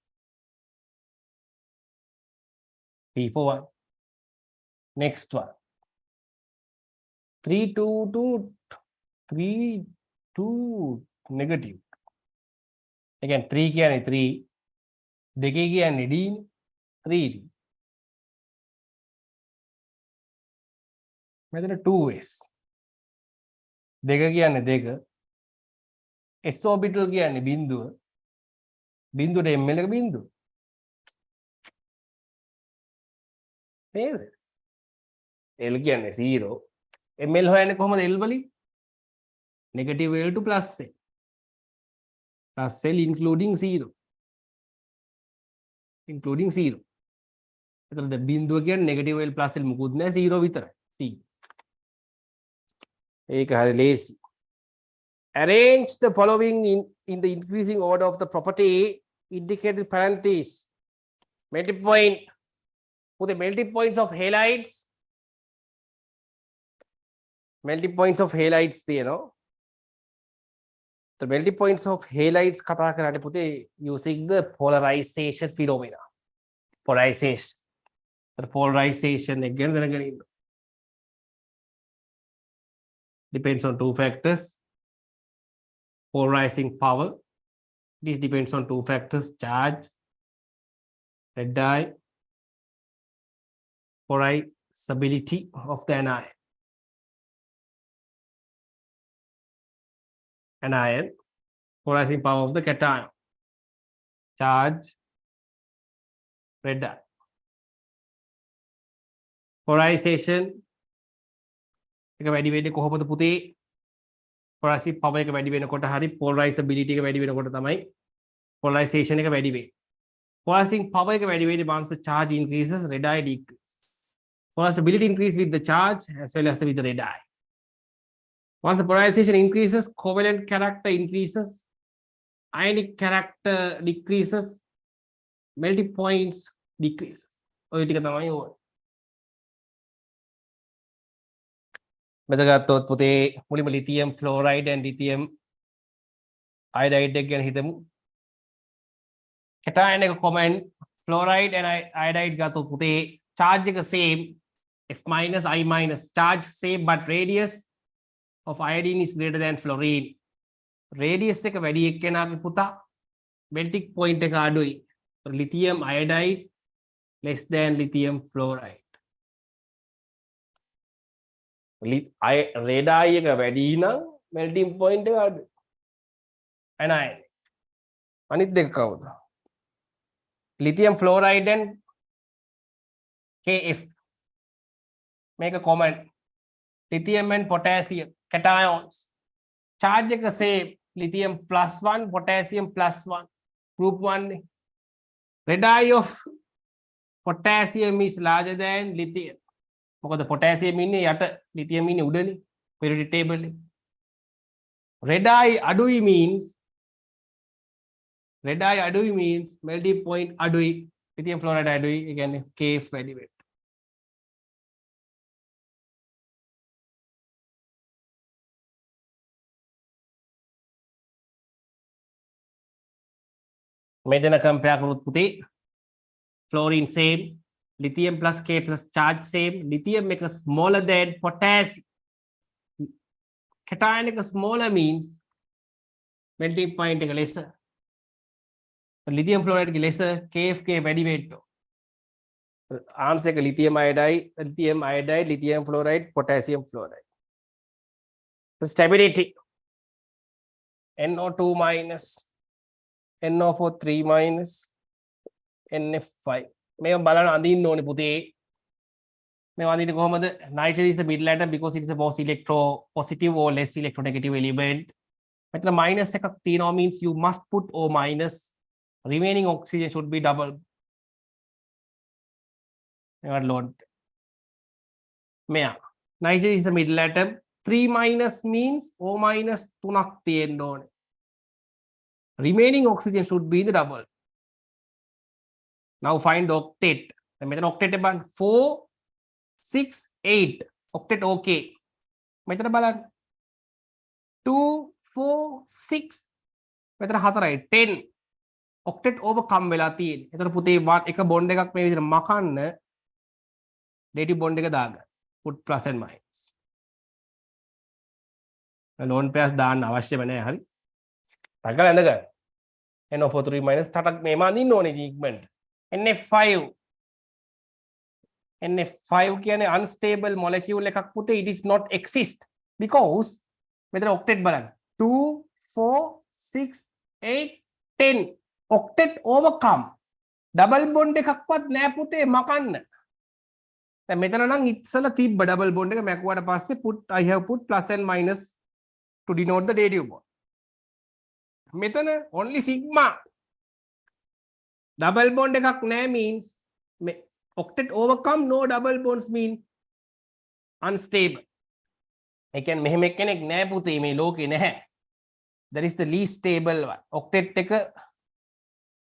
P for 1. Next one. 3, 2, 2, 3, 2, negative. Again, 3 කියන්නේ 3. 2 කියන්නේ D. 3D. මෙතන 2s. 2 කියන්නේ 2. S orbital කියන්නේ බිඳුව. බිඳුවට ML එක බිඳුව. නේද? L කියන්නේ 0. ML හොයන්නේ කොහොමද L වලින්? negative L to plus L. Plus L including 0. Including 0. එතකොට බිඳුව කියන්නේ negative L plus L මුකුත් නැහැ 0 විතරයි. C. ඒක හරි ලේසි. Arrange the following in the increasing order of the property indicated with parentheses. Melting point. For the melting points of halides, melting points of halides තියෙනවා. The melting points of halides කතා කරන්නේ පුතේ using the polarization phenomena. Polarization. The polarization එක ගැන දැනගෙන ඉන්න. Depends on two factors. Polarizing power. This depends on two factors: charge, red dye. Polarizability of the anion. Anion, polarizing power of the cation, charge, red dye. Polarization එක වැඩි වෙන්නේ කොහොමද පුතේ? polarizing power එක වැඩි වෙනකොට හරි polarizability එක වැඩි වෙනකොට තමයි polarization එක වැඩි වෙන්නේ. Polarizing power එක වැඩි වෙන්නේ once the charge increases, radii decreases. Polarizability increases with the charge as well as with the radii. Once the polarization increases, covalent character increases, ionic character decreases, melting points decreases. ඔය ටික තමයි ඕනේ. මෙතන ගත්තොත් පුතේ මුලින්ම lithium fluoride and lithium iodide එක ගැන හිතමු. cation එක common, fluoride and iodide ගත්තොත් පුතේ charge එක same, F minus I minus, charge same but radius of iodine is greater than fluorine. Radius එක වැඩි එක්කෙනාගේ පුතා melting point එක අඩුයි. Lithium iodide less than lithium fluoride. radii එක වැඩි නම් melting point එක අඩුයි. anion. අනිත් දෙක කවුද? lithium fluoride and KF. Make a comment. Lithium and potassium cations. Charge එක same, lithium +1, potassium +1. Group 1. Radii of potassium is larger than lithium. මොකද potassium ඉන්නේ යට, lithium ඉන්නේ උඩනේ periodic table එකේ. radii අඩුයි means melting point අඩුයි, lithium fluoride අඩුයි, ඒ කියන්නේ KF වැඩි වෙනවා. මෙතන compare කරොත් පුතේ fluorine same, lithium plus K plus charge same, lithium එක smaller than potassium. cation එක smaller means melting point එක lesser. lithium fluoride එක lesser, KF එක වැඩි වෙනවා. answer එක lithium iodide, lithium fluoride, potassium fluoride. Stability NO2 minus, NO4 3 minus, NF5. මේ බලන්න අඳින්න ඕනේ පුතේ. මේ අඳින්නේ කොහමද? nitrogen is the middle atom because it is the most electropositive or less electronegative element. මෙතන minus එකක් තියෙනවා means you must put O minus. Remaining oxygen should be double. මේකට load. මෙයා nitrogen is the middle atom. 3 minus means O minus 3ක් තියෙන්න ඕනේ. Remaining oxygen should be the double. Now find the octet. මෙතන octet එක බලන්න 4 6 8 octet okay. මෙතන බලන්න 2 4 6 මෙතන 4යි 10 octet overcome වෙලා තියෙන්නේ. එතන පුතේ එක bond එකක් මේ විදිහට මකන්න dative bond එක දාගන්න. put plus and minus. lone pairs දාන්න අවශ්‍යම නැහැ හරි. තකල ඇඳගන්න. NO4 3 minus තටක් මේම අඳින්න ඕනේ ඉක්මනට. NF5 කියන්නේ unstable molecule එකක් පුතේ. It is not exist because මෙතන octet බලන්න 2 4 6 8 10 octet overcome double bond එකක්වත් නෑ පුතේ මකන්න. දැන් මෙතන නම් ඉස්සලා තිබ්බ double bond එක මැකුවාට පස්සේ I have put plus and minus to denote the dative bond. මෙතන only sigma. double bond එකක් නෑ means octet overcome, no double bonds mean unstable. ඒ කියන්නේ මෙහෙම එක්කෙනෙක් නෑ පුතේ මේ ලෝකේ නැහැ. That is the least stable one. octet එක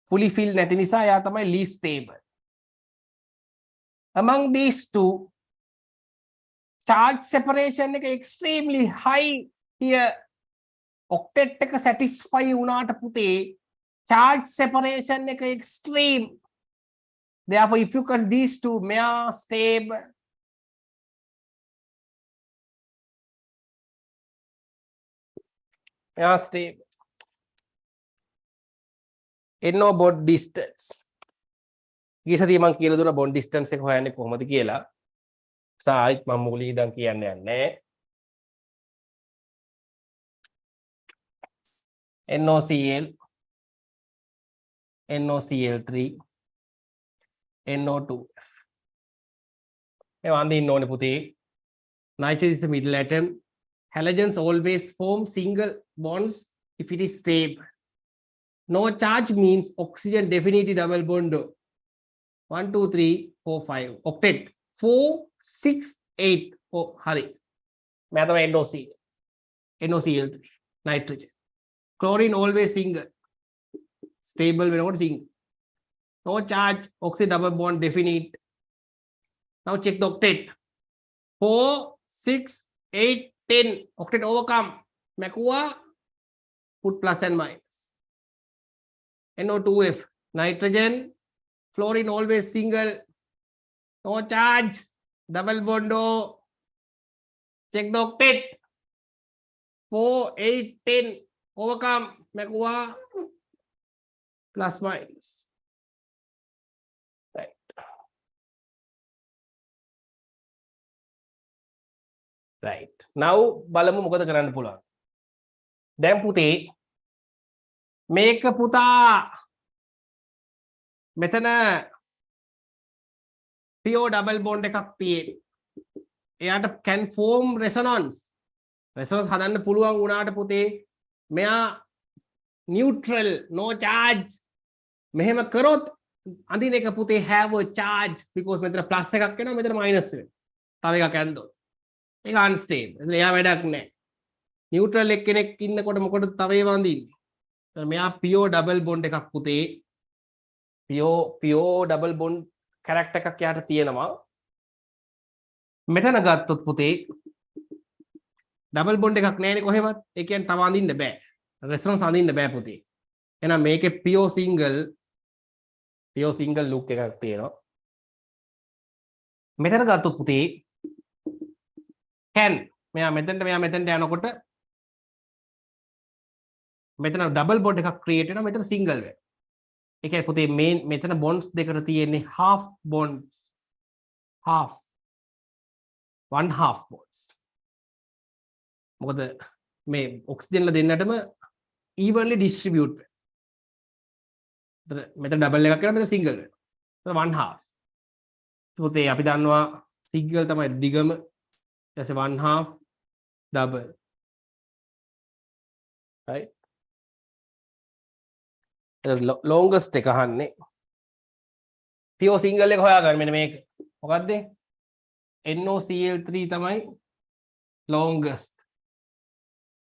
fully filled නැති නිසා යා තමයි least stable. Among these two, charge separation එක extremely high here. octet එක satisfy වුණාට පුතේ charge separation එක extreme. Therefore, if you cut these two, මෙයා stable. මෙයා stable. NO bond distance. ගිය සතියේ මම කියලා දුන්නා bond distance එක හොයන්නේ කොහොමද කියලා. සායිත් මම මුලින් ඉඳන් කියන්න යන්නේ. NOCl, NOCl3, NO2F. මේ වන්දින්න ඕනේ පුතේ. Nitrogen is the middle atom. Halogens always form single bonds if it is stable. No charge means oxygen definitely double bond. 1, 2, 3, 4, 5. Octet. 4, 6, 8. Oh, hurry. Mathema NOC. NOCl3. Nitrogen. Chlorine always single. Stable without single. No charge. Oxygen double bond definite. Now check the octet. 4, 6, 8, 10. Octet overcome. Makua. Put plus and minus. NO2F. Nitrogen. Fluorine always single. No charge. Double bond. Check the octet. 4, 8, 10. Overcome. Makua. Plus minus. Right. Right. Now, balamu මොකද කරන්න පුළුවන්. දැන් පුතේ මේක පුතා මෙතන PO double bond එකක් තියෙන්නේ. එයාට can form resonance. Resonance හදන්න පුළුවන් වුණාට පුතේ මෙයා neutral no charge මෙහෙම කරොත් අඳින එක පුතේ have a charge because මෙතන plus එකක් එනවා මෙතන minus වෙනවා. තව එකක් ඇන්දොත්. ඒක unstable. එයා වැඩක් නැහැ. neutral එක්කෙනෙක් ඉන්නකොට මොකටද තව ඒවා අඳින්නේ? මෙයා PO double bond එකක් පුතේ PO double bond character එකක් යාට තියෙනවා. මෙතන ගත්තොත් පුතේ double bond එකක් නැහැනේ කොහෙවත්. ඒ කියන්නේ තව අඳින්න බෑ. resonance අඳින්න බෑ පුතේ. එහෙනම් මේකේ PO single look එකක් තියෙනවා. මෙතන ගත්තොත් පුතේ can මෙයා මෙතනට යනකොට මෙතන double bond එකක් create වෙනවා මෙතන single වෙනවා. ඒ කියන්නේ පුතේ මෙතන bonds දෙකට තියෙන්නේ half bonds. one half bonds. මොකද මේ ඔක්සිජන් ල දෙන්නටම evenly distribute වෙනවා. මෙතන double එකක් කරලා මෙතන single වෙනවා. one half. පුතේ අපි දන්නවා single තමයි දිගම. ඊට පස්සේ one half double. right? longest එක අහන්නේ PO single එක හොයාගන්න මෙන්න මේක මොකද්ද NOCl3 තමයි longest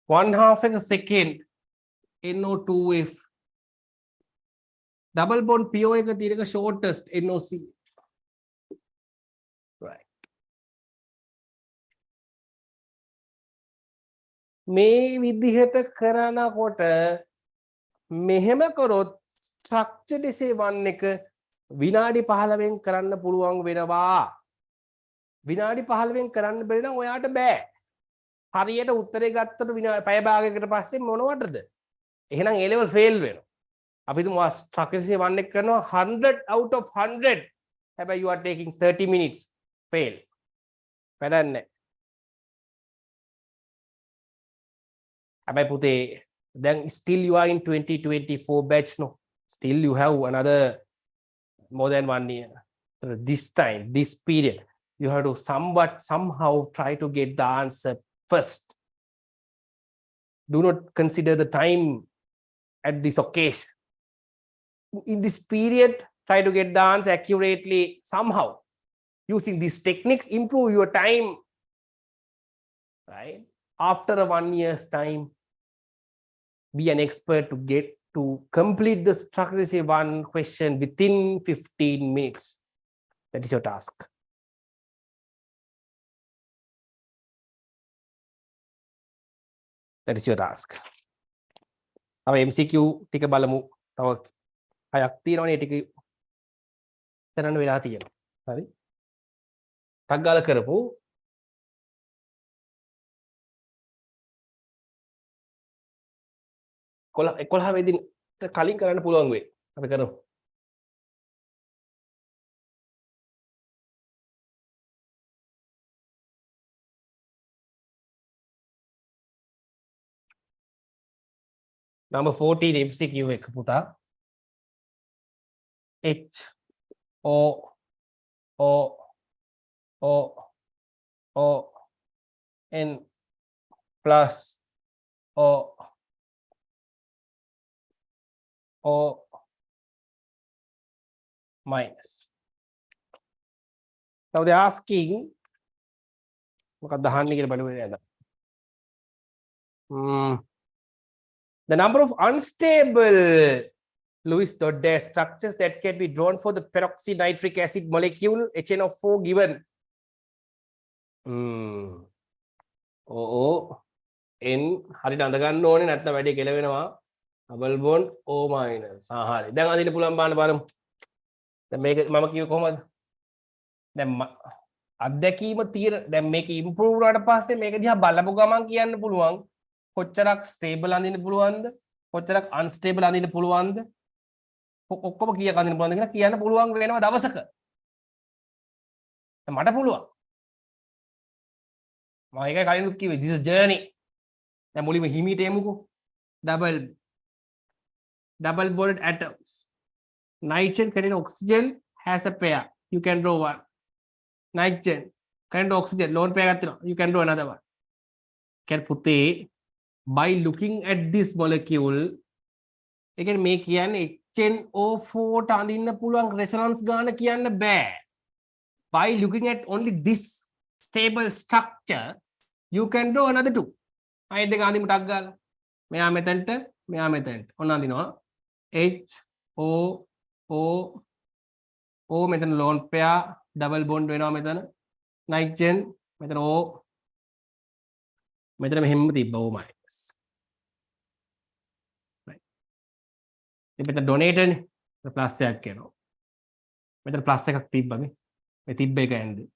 1/2 එක second NO2F double bond PO එක තියෙන එක shortest NOC right මේ විදිහට කරනකොට මෙහෙම කරොත් ස්ට්‍රක්චර් ඩිසේවන් එක විනාඩි 15න් කරන්න පුළුවන් වෙනවා. විනාඩි 15න් කරන්න බැරි නම් ඔයාට බෑ. හරියට උත්තරේ ගත්තට පැය භාගයකට පස්සේ මොනවටද? එහෙනම් A level fail වෙනවා. අපි තුමු ස්ට්‍රක්චර් ඩිසේවන් එක කරනවා 100 out of 100. හැබැයි you are taking 30 minutes fail. වැඩක් නැහැ. හැබැයි පුතේ then still you are in 2024 batch no still you have another more than 1 year so this time this period you have to somehow try to get the answer first do not consider the time at this occasion in this period try to get the answer accurately somehow using these techniques improve your time right after a 1 year's time be an expert to get to complete the structure one question within 15 minutes. That is your task. That is your task. अब MCQ ටික බලමු. තව හයක් තියෙනවනේ ඒ ටික කරන්න වෙලා තියෙනවා. හරි. ටක් ගාලා කරපු කොළ 11 වෙනි කලින් කරන්න පුළුවන් වෙයි. අපි කරමු. number 14 MCQ එක පුතා. H O O O O N plus O minus. Now they're asking the number of unstable Lewis dot dash structures that can be drawn for the peroxynitric acid molecule HNO4 given N හරියට අඳ ගන්න ඕනේ නැත්නම් වැඩි කෙලවෙනවා double bond O minus හරි දැන් අඳින්න පුළුවන් බලමු දැන් මේක මම කිව්ව කොහමද දැන් අත්දැකීම තියෙන දැන් මේක ඉම්ප්‍රූව් වුණාට පස්සේ මේක දිහා බලපු ගමන් කියන්න පුළුවන් කොච්චරක් ස්ටේබල් අඳින්න පුළුවන්ද කොච්චරක් අන්ස්ටේබල් අඳින්න පුළුවන්ද ඔක්කොම කීයක් අඳින්න පුළුවන්ද කියලා කියන්න පුළුවන් වෙනවා දවසක මට පුළුවන් මම ඒකයි කලිනුත් කිව්වේ this is journey දැන් මුලින්ම හිමීට එමුකෝ double bonded atoms nitrogen containing oxygen has a pair you can draw one nitrogen containing oxygen lone pair එකක් තියෙනවා you can draw another one can පුතේ by looking at this molecule ඒ කියන්නේ මේ කියන්නේ HNO4 ට අඳින්න පුළුවන් resonance ගාන කියන්න බෑ by looking at only this stable structure you can draw another two අයිත් දෙක අඳින්න ටක් ගාලා මෙයා මෙතනට ඔන්න අඳිනවා H O O O මෙතන lone pair double bond වෙනවා මෙතන nitrogen මෙතන O මෙතන මෙහෙම තිබ්බා O minus right මෙතන donated නේ plus එකක් එනවා මෙතන plus එකක් තිබ්බා මේ තිබ්බ එක ඇන්දේ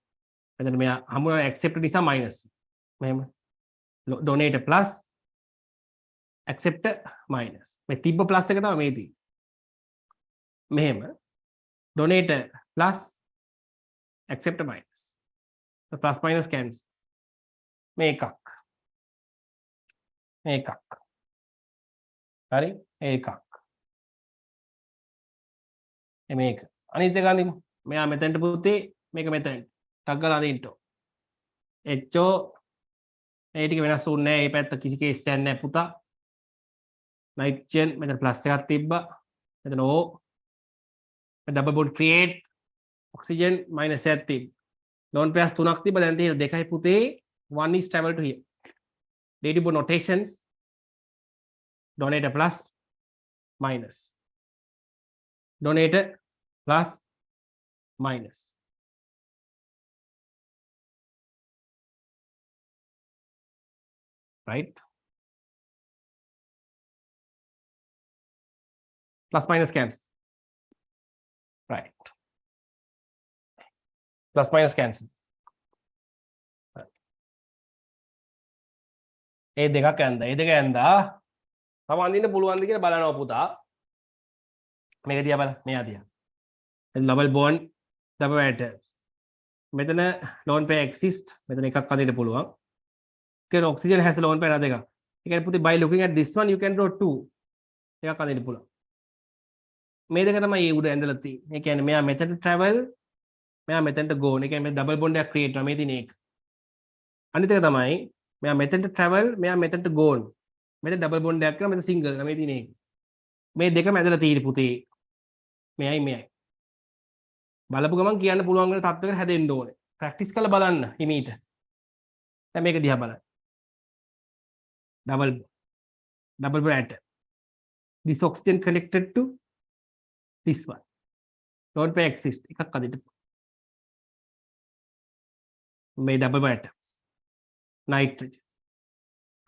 මෙතන මෙයා හමු accept නිසා minus මෙහෙම donated plus accept minus මේ තිබ්බ plus එක තමයි මේ තියෙන්නේ මෙහෙම donated plus accept minus the plus minus cancel මේකක් හරි ඒකක් මේක අනිත් එක අඳිමු මෙයා මෙතනට පුතේ මේක මෙතනට ටක් ගාලා අඳින්න HO ඒ ටික වෙනස් වුන්නේ නැහැ මේ පැත්ත කිසි කේස් එකක් නැහැ පුතා nitrogen මෙතන plus එකක් තිබ්බා මෙතන O double bond create oxygen minus එකක් තිබ්බා lone pairs තුනක් තිබ්බා දැන් තියෙන දෙකයි පුතේ one is travel to here daily bond notations donator plus minus donator plus minus right plus minus cancel right plus minus cancel ඒ දෙකක් ඇඳා තව අඳින්න පුළුවන්ද කියලා බලනවා පුතා මේක දිහා බලන්න මෙයා දිහා double bond double atoms මෙතන lone pair exist මෙතන එකක් අඳින්න පුළුවන් because oxygen has a lone pair දෙකක් ඒ කියන්නේ පුතේ by looking at this one you can draw two එකක් අඳින්න පුළුවන් මේ දෙක තමයි ඒ උඩ ඇඳලා තියෙන්නේ ඒ කියන්නේ මෙයා මෙතනට travel මෙයා මෙතනට go ඒ කියන්නේ double bond එකක් create කරනවා මේ තියෙන එක අනිත් එක තමයි මෙයා මෙතනට travel මෙයා මෙතනට go මෙතන double bond එකක් කරනවා මෙතන single මේ තියෙන එක මේ දෙකම ඇදලා තියෙන්නේ පුතේ මෙයයි බලපු ගමන් කියන්න පුළුවන් වෙන තත්ත්වයකට හැදෙන්න ඕනේ ප්‍රැක්ටිස් කරලා බලන්න හිමීට දැන් මේක දිහා බලන්න double bond atom this oxygen connected to this one lone pair exist එකක් අදින්න මේ double bond atoms nitrogen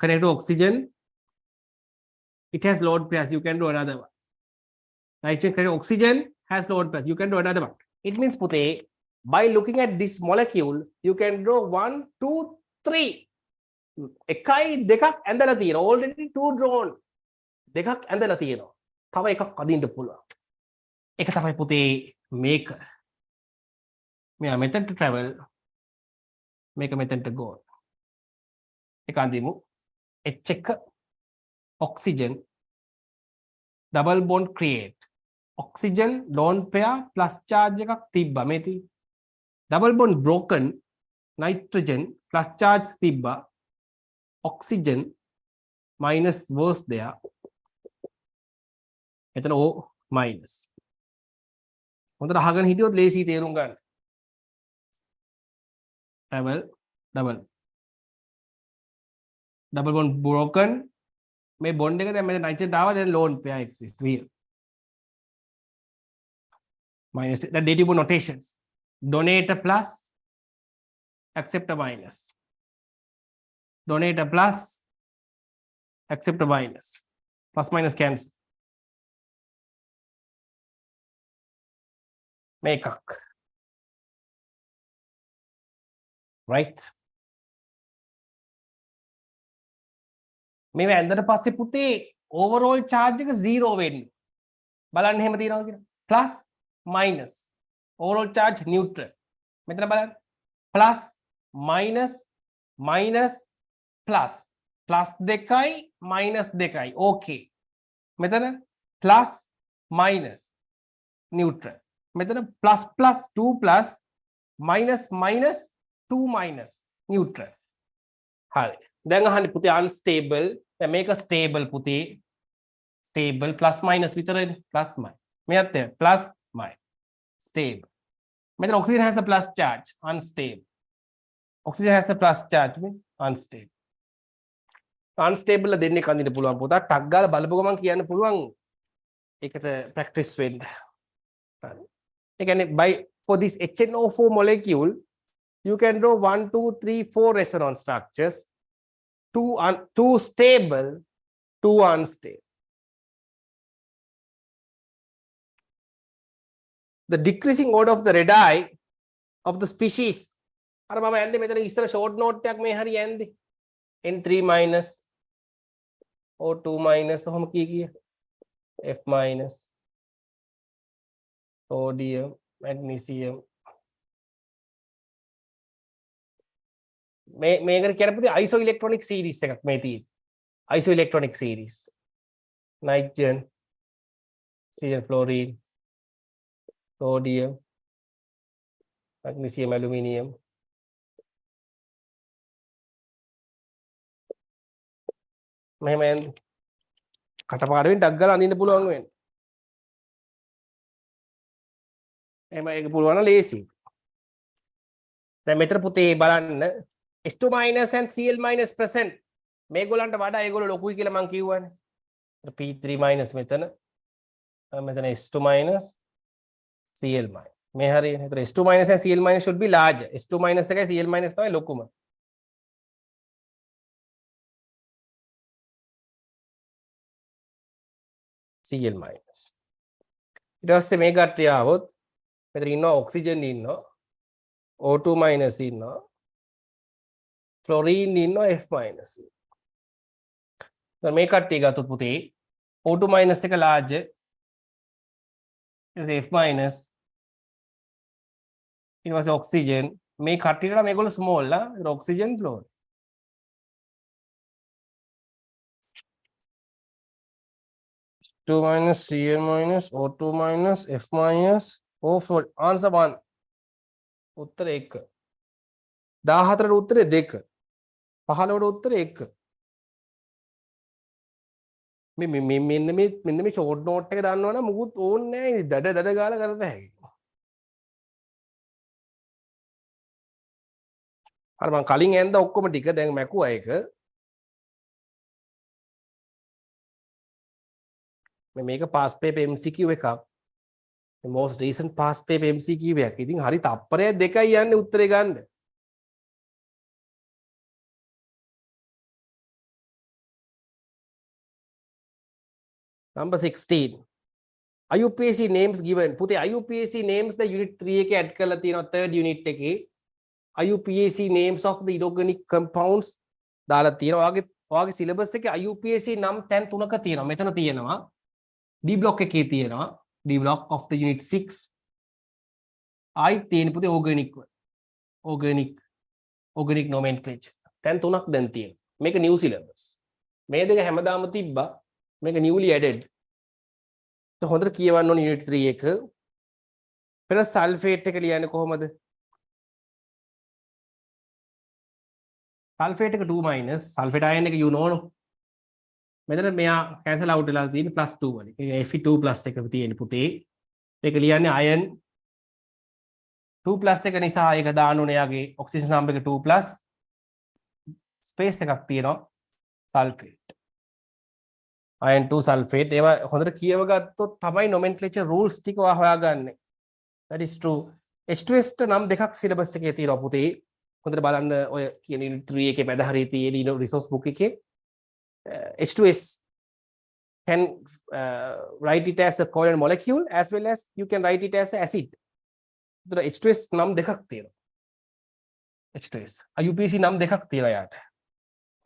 connected to oxygen it has lone pairs you can do another one nitrogen connected to oxygen has lone pairs you can do another one it means puthe by looking at this molecule you can draw 1 2 3 එකයි දෙකක් ඇඳලා තියෙනවා already two drawn දෙකක් ඇඳලා තියෙනවා තව එකක් අදින්න පුළුවන් ඒක තමයි පුතේ මේක මෙයා මෙතනට travel මේක මෙතනට go එක අඳිමු H එක oxygen double bond create oxygen lone pair plus charge එකක් තිබ්බා මේ තියෙන්නේ double bond broken nitrogen plus charge තිබ්බා oxygen minus was there. එතන O minus. හොඳට අහගෙන හිටියොත් ලේසි තේරුම් ගන්න. double bond broken. මේ bond එක දැන් මෙතන nitrogen ආවා then lone pair exist here. Minus the dative notations. Donate a plus, accept a minus. Donate a plus, accept a minus. Plus minus cancel. Make up. Right? මේ වැන්දට පස්සේ පුතේ overall charge එක 0 වෙන්නේ. බලන්න එහෙම තියනවා කියලා. plus minus overall charge neutral. මෙතන බලන්න. plus minus minus plus plus 2යි minus 2යි. okay. මෙතන plus minus neutral. මෙතන plus plus 2 plus minus minus 2 minus neutral. හරි. දැන් අහන්නේ පුතේ unstable. දැන් මේක stable පුතේ. stable plus minus විතරනේ. plus minus. මෙයත් plus minus. stable. මෙතන oxygen has a plus charge. Unstable. Oxygen has a plus charge. Unstable. Unstable දෙන්නේ කඳින්න පුළුවන් පුතා. ටක් ගාලා බලපුව ගමන් කියන්න පුළුවන්. ඒකට practice වෙන්න. හරි. ඒ කියන්නේ by for this HNO4 molecule you can draw 1 2 3 4 resonance structures. Two stable, two unstable. The decreasing order of the radii of the species. අර මම යන්නේ මෙතන ඉස්සර short note එකක් මේ හරිය යන්නේ. N3 minus O2 minus ඔහොම කී F minus sodium magnesium මේකට කියන පුතේ isoelectronic series එකක් මේ තියෙන්නේ. Isoelectronic series. Nitrogen, oxygen, fluorine, sodium, magnesium, aluminium. මෙහෙම යන්නේ. කටපාඩමින් ඩක් ගාලා අඳින්න පුළුවන් වෙන්නේ. එහෙම ඒක පුළුවන් නම් ලේසි. දැන් මෙතන පුතේ බලන්න S2 minus and Cl minus present. මේගොල්ලන්ට වඩා ඒගොල්ලෝ ලොකුයි කියලා මම කිව්වනේ. P3 minus මෙතන. මෙතන S2 minus Cl minus. මේ හරියනේ. ඒතර S2 minus and Cl minus should be larger. S2 minus එකයි Cl minus තමයි ලොකුම. Cl minus. ඊට පස්සේ මේ කට්ටිය ආවොත් මෙතන ඉන්නවා ඔක්සිජන් ඉන්නවා. O2 minus ඉන්නවා. Fluorine ඉන්නවා F minus. දැන් මේ කට්ටිය ගත්තොත් පුතේ O2 minus එක larger is F minus. ඊට පස්සේ oxygen මේ කට්ටියට මේගොල්ලෝ small ලා oxygen fluorine. Two minus Cl minus O2 minus F minus O4 answer 1. උත්තර 1. 14ට උත්තරේ 2. 15ට උත්තරේ 1. මෙන්න මේ ෂෝට් නෝට් එක දාන්නවනම් මුකුත් ඕනේ නැහැ. දඩ ගාලා කරත හැකියි. අර මං කලින් ඇන්ද ඔක්කොම ටික දැන් මැකුවා ඒක. මේක past paper MCQ එකක්. The most recent past paper MCQ එකක්. ඉතින් හරි තප්පරය 2යි යන්නේ උත්තරේ ගන්න. Number 16. IUPAC names given. පුතේ IUPAC names the unit 3 එකේ add කරලා තියෙනවා third unit එකේ. IUPAC names of the inorganic compounds දාලා තියෙනවා. ඔයාගේ syllabus එකේ IUPAC නම් තැන් 3ක තියෙනවා. මෙතන තියෙනවා. D block එකේ තියෙනවා. D block of the unit 6. I තියෙන පුතේ organic nomenclature. තැන් 3ක් දැන් තියෙනවා. මේක new syllabus. මේ දෙක හැමදාම තිබ්බා. මේක newly added. તો හොඳට කියවන්න ඕනේ unit 3 එක. ferrous sulfate එක ලියන්නේ කොහොමද? sulfate එක 2 minus sulfate ion එක you know මෙතන මෙයා cancel out වෙලා තියෙන්නේ +2 වලින්. ඒ Fe2 plus එක තියෙන්නේ පුතේ. ඒක ලියන්නේ iron 2 plus එක නිසා ඒක දාන්න ඕනේ යාගේ oxygen number එක 2 plus space එකක් තියෙනවා sulfate. iron 2 sulfate ඒවා හොඳට කියව ගත්තොත් තමයි nomenclature rules ටික හොයාගන්නේ. That is true. H2S නම් දෙකක් syllabus එකේ තියෙනවා පුතේ. හොඳට බලන්න ඔය කියන unit 3 එකේ මැද හරිය තියෙන resource book එකේ H2S can write it as a covalent molecule as well as you can write it as an acid. So H2S නම් දෙකක් තියෙනවා. H2S. IUPAC නම් දෙකක් තියෙනවා යාට.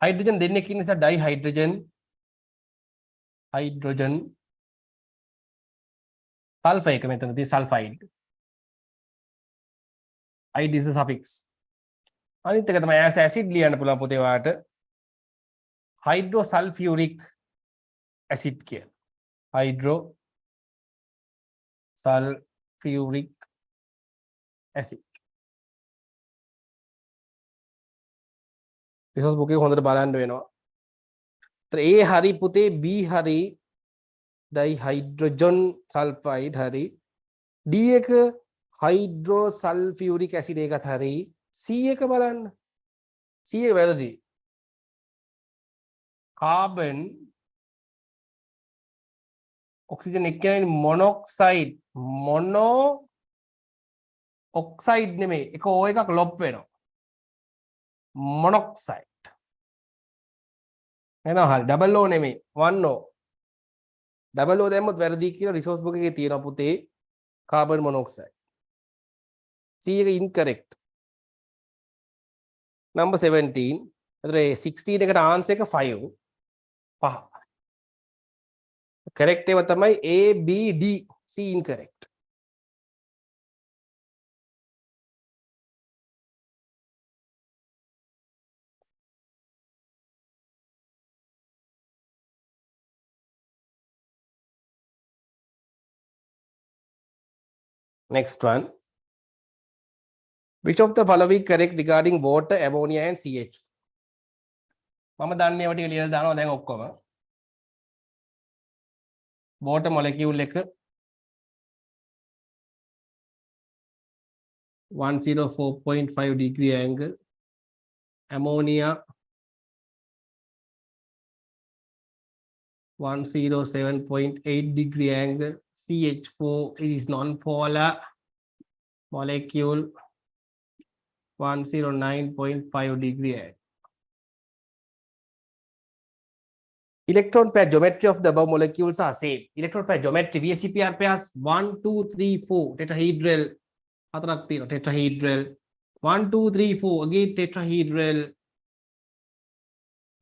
hydrogen දෙන්නෙක් ඉන්න නිසා dihydrogen hydrogen sulfur එක මෙතන තියෙන sulfide. id is the suffix. අනිත් එක තමයි as acid ලියන්න පුළුවන් පුතේ වාට hydrosulfuric acid කියන. hydrosulfuric acid. resource book එක හොඳට බලන්න වෙනවා. ඒතර A හරි පුතේ B හරි dihydrogen sulfide හරි D එක hydrosulfuric acid එකත් හරි C එක බලන්න. C එක වැරදි. carbon oxygen එක කියන්නේ monoxide mono oxide නෙමෙයි ඒක O එකක් ලොප් වෙනවා monoxide නේද හරි double O නෙමෙයි one O double O දැම්මොත් වැරදි කියලා resource book එකේ තියෙනවා පුතේ carbon monoxide C එක incorrect number 17 එතන 16 එකට answer එක 5 5 correct ඒවා තමයි A B D C incorrect. Next one. Which of the following correct regarding water, ammonia and CH? මම දන්නේ ඒවා ටික ලියලා දානවා දැන් ඔක්කොම. water molecule එක 104.5 degree angle, ammonia 107.8 degree angle, CH4 it is non-polar molecule 109.5 degree angle. Electron pair geometry of the above molecules are same. Electron pair geometry VSEPR pairs 1 2 3 4 tetrahedral හතරක් තියෙනවා tetrahedral 1 2 3 4 again tetrahedral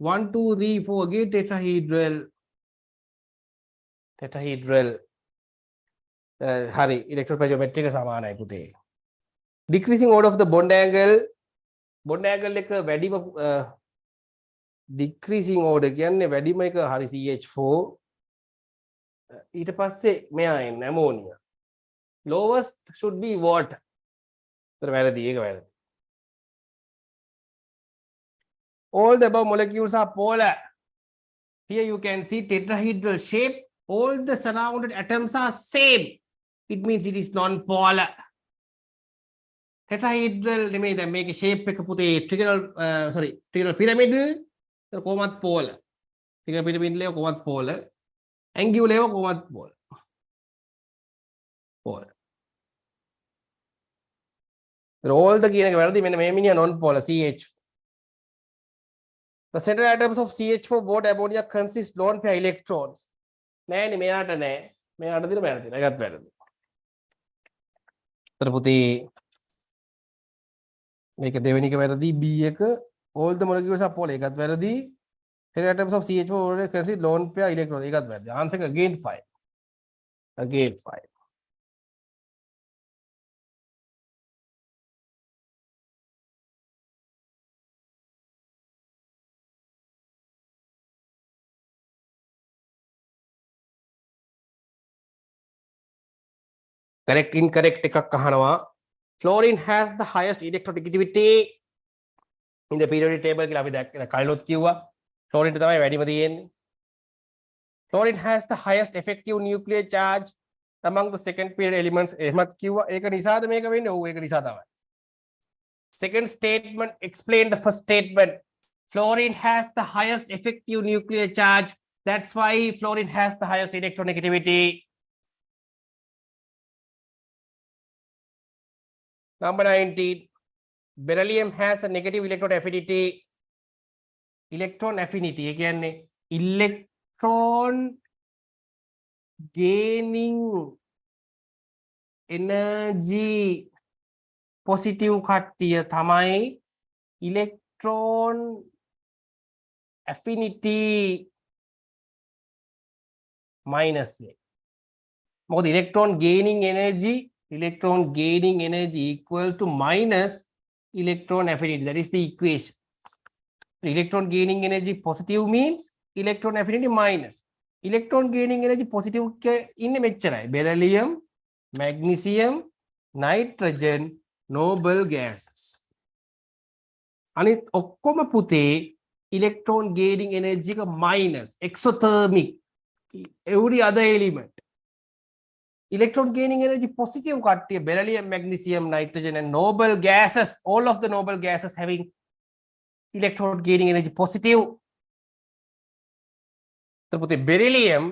1 2 3 4 again tetrahedral hari electron pair geometry එක සමානයි පුතේ. Decreasing order of the bond angle එක වැඩිම decreasing order කියන්නේ වැඩිම එක හරි CH4 ඊට පස්සේ මෙයා එන්නේ ammonia lowest should be water ඒතර වැරදි ඒක වැරදි all the above molecules are polar here you can see tetrahedral shape all the surrounded atoms are same it means it is non-polar tetrahedral නෙමෙයි දැන් මේකේ shape එක පුතේ trigonal pyramid කොහොමත් polar trigonal pyramid ලේව කොහොමත් polar angular ලේව කොහොමත් polar all the කියන එක වැරදි මෙන්න මේ මිනිහා non polar CH the central atoms of CH4 water ammonia consist lone pair electrons නෑනේ මෙයාට දින වැරදි ඒකත් වැරදි තර පුතේ මේක දෙවෙනි එක වැරදි B එක all the molecules are polar ඒකත් වැරදි central atoms of CH4 water consist lone pair electrons ඒකත් වැරදි answer එක again 5 correct incorrect එකක් අහනවා fluorine has the highest electronegativity in the periodic table කියලා අපි දැක්ක කලිනුත් කිව්වා chlorine තමයි වැඩිම තියෙන්නේ. Chlorine has the highest effective nuclear charge among the second period elements. එහෙමත් කිව්වා. ඒක නිසාද මේක වෙන්නේ? ඔව් ඒක නිසා තමයි. Second statement explain the first statement. Fluorine has the highest effective nuclear charge. That's why fluorine has the highest electronegativity. Number 19. Beryllium has a negative electron affinity. Electron affinity ඒ කියන්නේ electron gaining energy positive කට්ටිය තමයි electron affinity minus එක. මොකද electron gaining energy equals to minus electron affinity. That is the equation. Electron gaining energy positive means electron affinity minus. Electron gaining energy positive ඉන්නේ මෙච්චරයි. Beryllium, magnesium, nitrogen, noble gases. අනිත් ඔක්කොම පුතේ electron gaining energy එක minus exothermic every other element. Electron gaining energy positive කට්ටිය beryllium, magnesium, nitrogen and noble gases, all of the noble gases having electron gaining energy positive. So put beryllium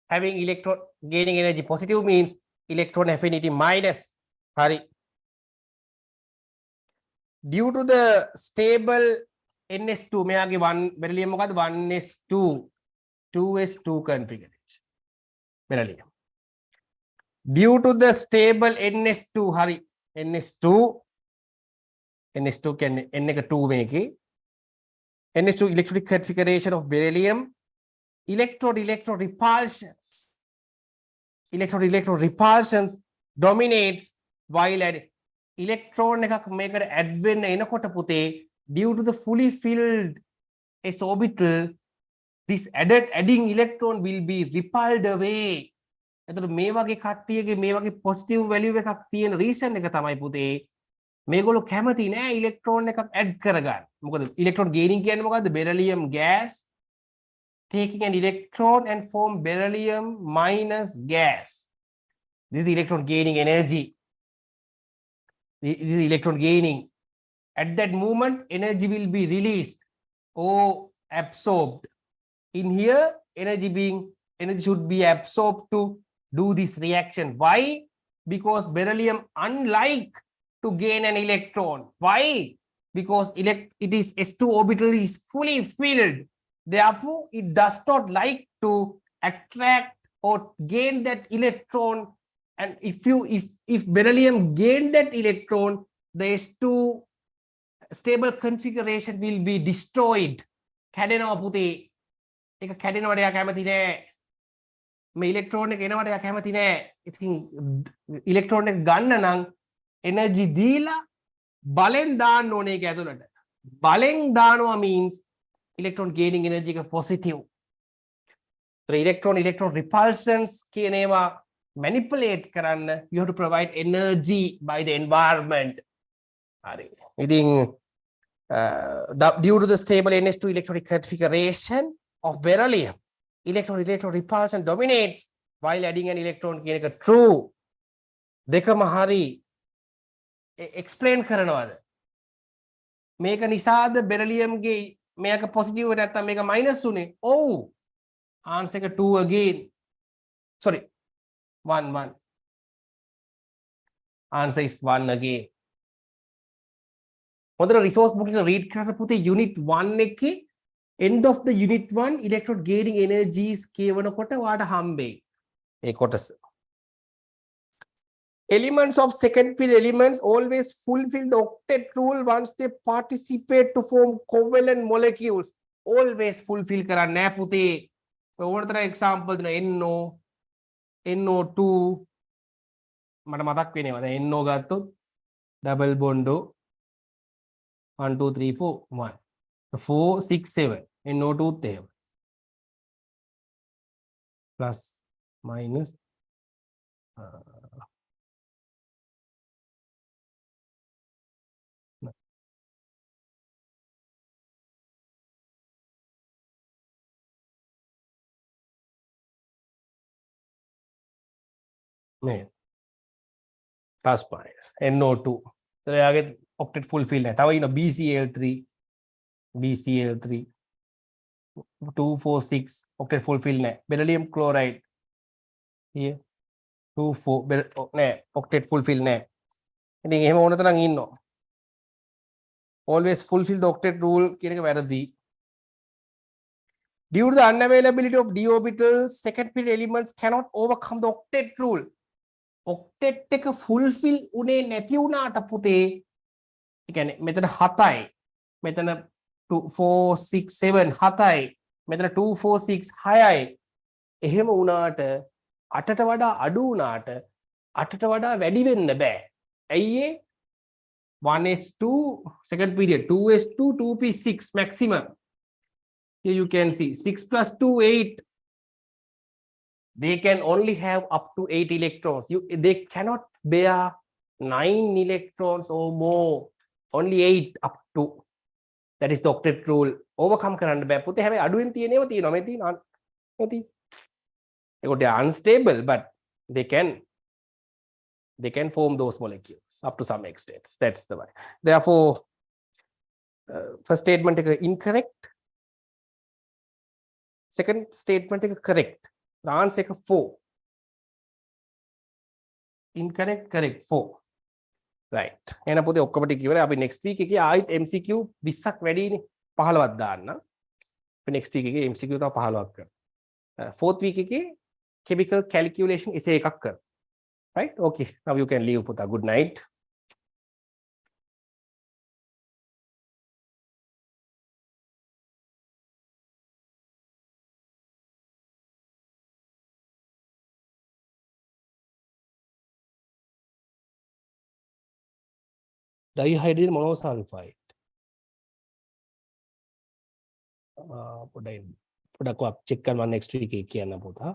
having electron gaining energy positive means electron affinity minus. Hari. Due to the stable NS2 මෙයාගේ 1 beryllium මොකද්ද 1s2 2s2 configuration beryllium. Due to the stable NS2 hari NS2 කියන්නේ n එක 2 මේකේ NS2 electronic configuration of beryllium electron repulsions dominates while at electron එකක් මේකට add වෙන්න එනකොට පුතේ due to the fully filled s orbital this adding electron will be repelled away. එතකොට මේ වගේ කට්ටියගේ මේ වගේ positive value එකක් තියෙන reason එක තමයි පුතේ මේගොල්ලෝ කැමති නෑ electron එකක් add කරගන්න. මොකද electron gaining කියන්නේ මොකද්ද? beryllium gas taking an electron and form beryllium minus gas. This is the electron gaining energy. This is electron gaining. At that moment, energy will be released or absorbed. In here, energy should be absorbed to do this reaction. Why? Because beryllium, unlike to gain an electron. Why? Because it is S2 orbital is fully filled. Therefore, it does not like to attract or gain that electron. And if beryllium gain that electron, the S2 stable configuration will be destroyed. කැඩෙනවා පුතේ. ඒක කැඩෙනවට එයා කැමති නෑ. මේ ඉලෙක්ට්‍රෝන එක එනවට එයා කැමති නෑ. ඉතින් ඉලෙක්ට්‍රෝන එක ගන්න නම් එනර්ජි දීලා බලෙන් දාන්න ඕනේ ඒක ඇතුළට. බලෙන් දානවා means electron gaining energy එක positive. So electron repulsions කියන ඒවා manipulate කරන්න you have to provide energy by the environment. හරි. ඉතින් due to the stable NS2 electronic configuration of beryllium, electron repulsion dominates while adding an electron කියන එක true. දෙකම හරි. explain කරනවාද? මේක නිසාද beryllium ගේ මේක positive නැත්නම් මේක minus උනේ? ඔව්. answer එක 2 again. Sorry. 1. Answer is 1 again. හොඳට resource book එක read කරන්න පුතේ unit 1 එකේ end of the unit 1 electron gaining energies කියවනකොට ඔයාට හම්බෙයි. ඒ කොටස. Elements of second period elements always fulfill the octet rule once they participate to form covalent molecules. Always fulfill කරන්නේ නැහැ පුතේ. ඕනතර example දෙනවා NO2 මට මතක් වෙනවා. දැන් NO ගත්තොත් double bond 1 2 3 4 1 4 6 7 NO2 එහෙම plus minus මේ plus minus NO2 so එයාගේ octet fulfill නැහැ තව ඉන්න BCl3 246 octet fulfill නැහැ beryllium chloride here 24 නෑ octet fulfill නැහැ ඉතින් එහෙම ඕන තරම් ඉන්නවා always fulfill the octet rule කියන එක වැරදි due to the unavailability of d orbitals second period elements cannot overcome the octet rule octet එක fulfill උනේ නැති වුණාට පුතේ ඒ කියන්නේ මෙතන 7යි මෙතන 2 4 6 7 7යි මෙතන 2 4 6 6යි එහෙම වුණාට 8ට වඩා අඩු වුණාට 8ට වඩා වැඩි වෙන්න බෑ ඇයි ඒ 1s2 second period 2s2 2p6 maximum here you can see 6 plus 2 8 they can only have up to 8 electrons they cannot bear 9 electrons or more only 8 up to that is the octet rule overcome කරන්න බෑ පුතේ හැබැයි අඩුවෙන් තියෙනේව තියෙනවා මේ තියෙනවා ඒකට unstable but they can form those molecules up to some extent that's the way therefore first statement is incorrect second statement is correct the answer is 4 incorrect correct 4 right එහෙනම් පුතේ ඔක්කොම ටික ඉවරයි අපි next week එකේ ආයෙත් MCQ 20ක් වැඩිනේ 15ක් දාන්න අපි next week එකේ MCQ තව 15ක් කරමු fourth week එකේ chemical calculation essay එකක් කරමු right okay now you can leave puta good night dihydrogen monosulfide පොඩක් check කරනවා next week එකේ කියන්න පුතා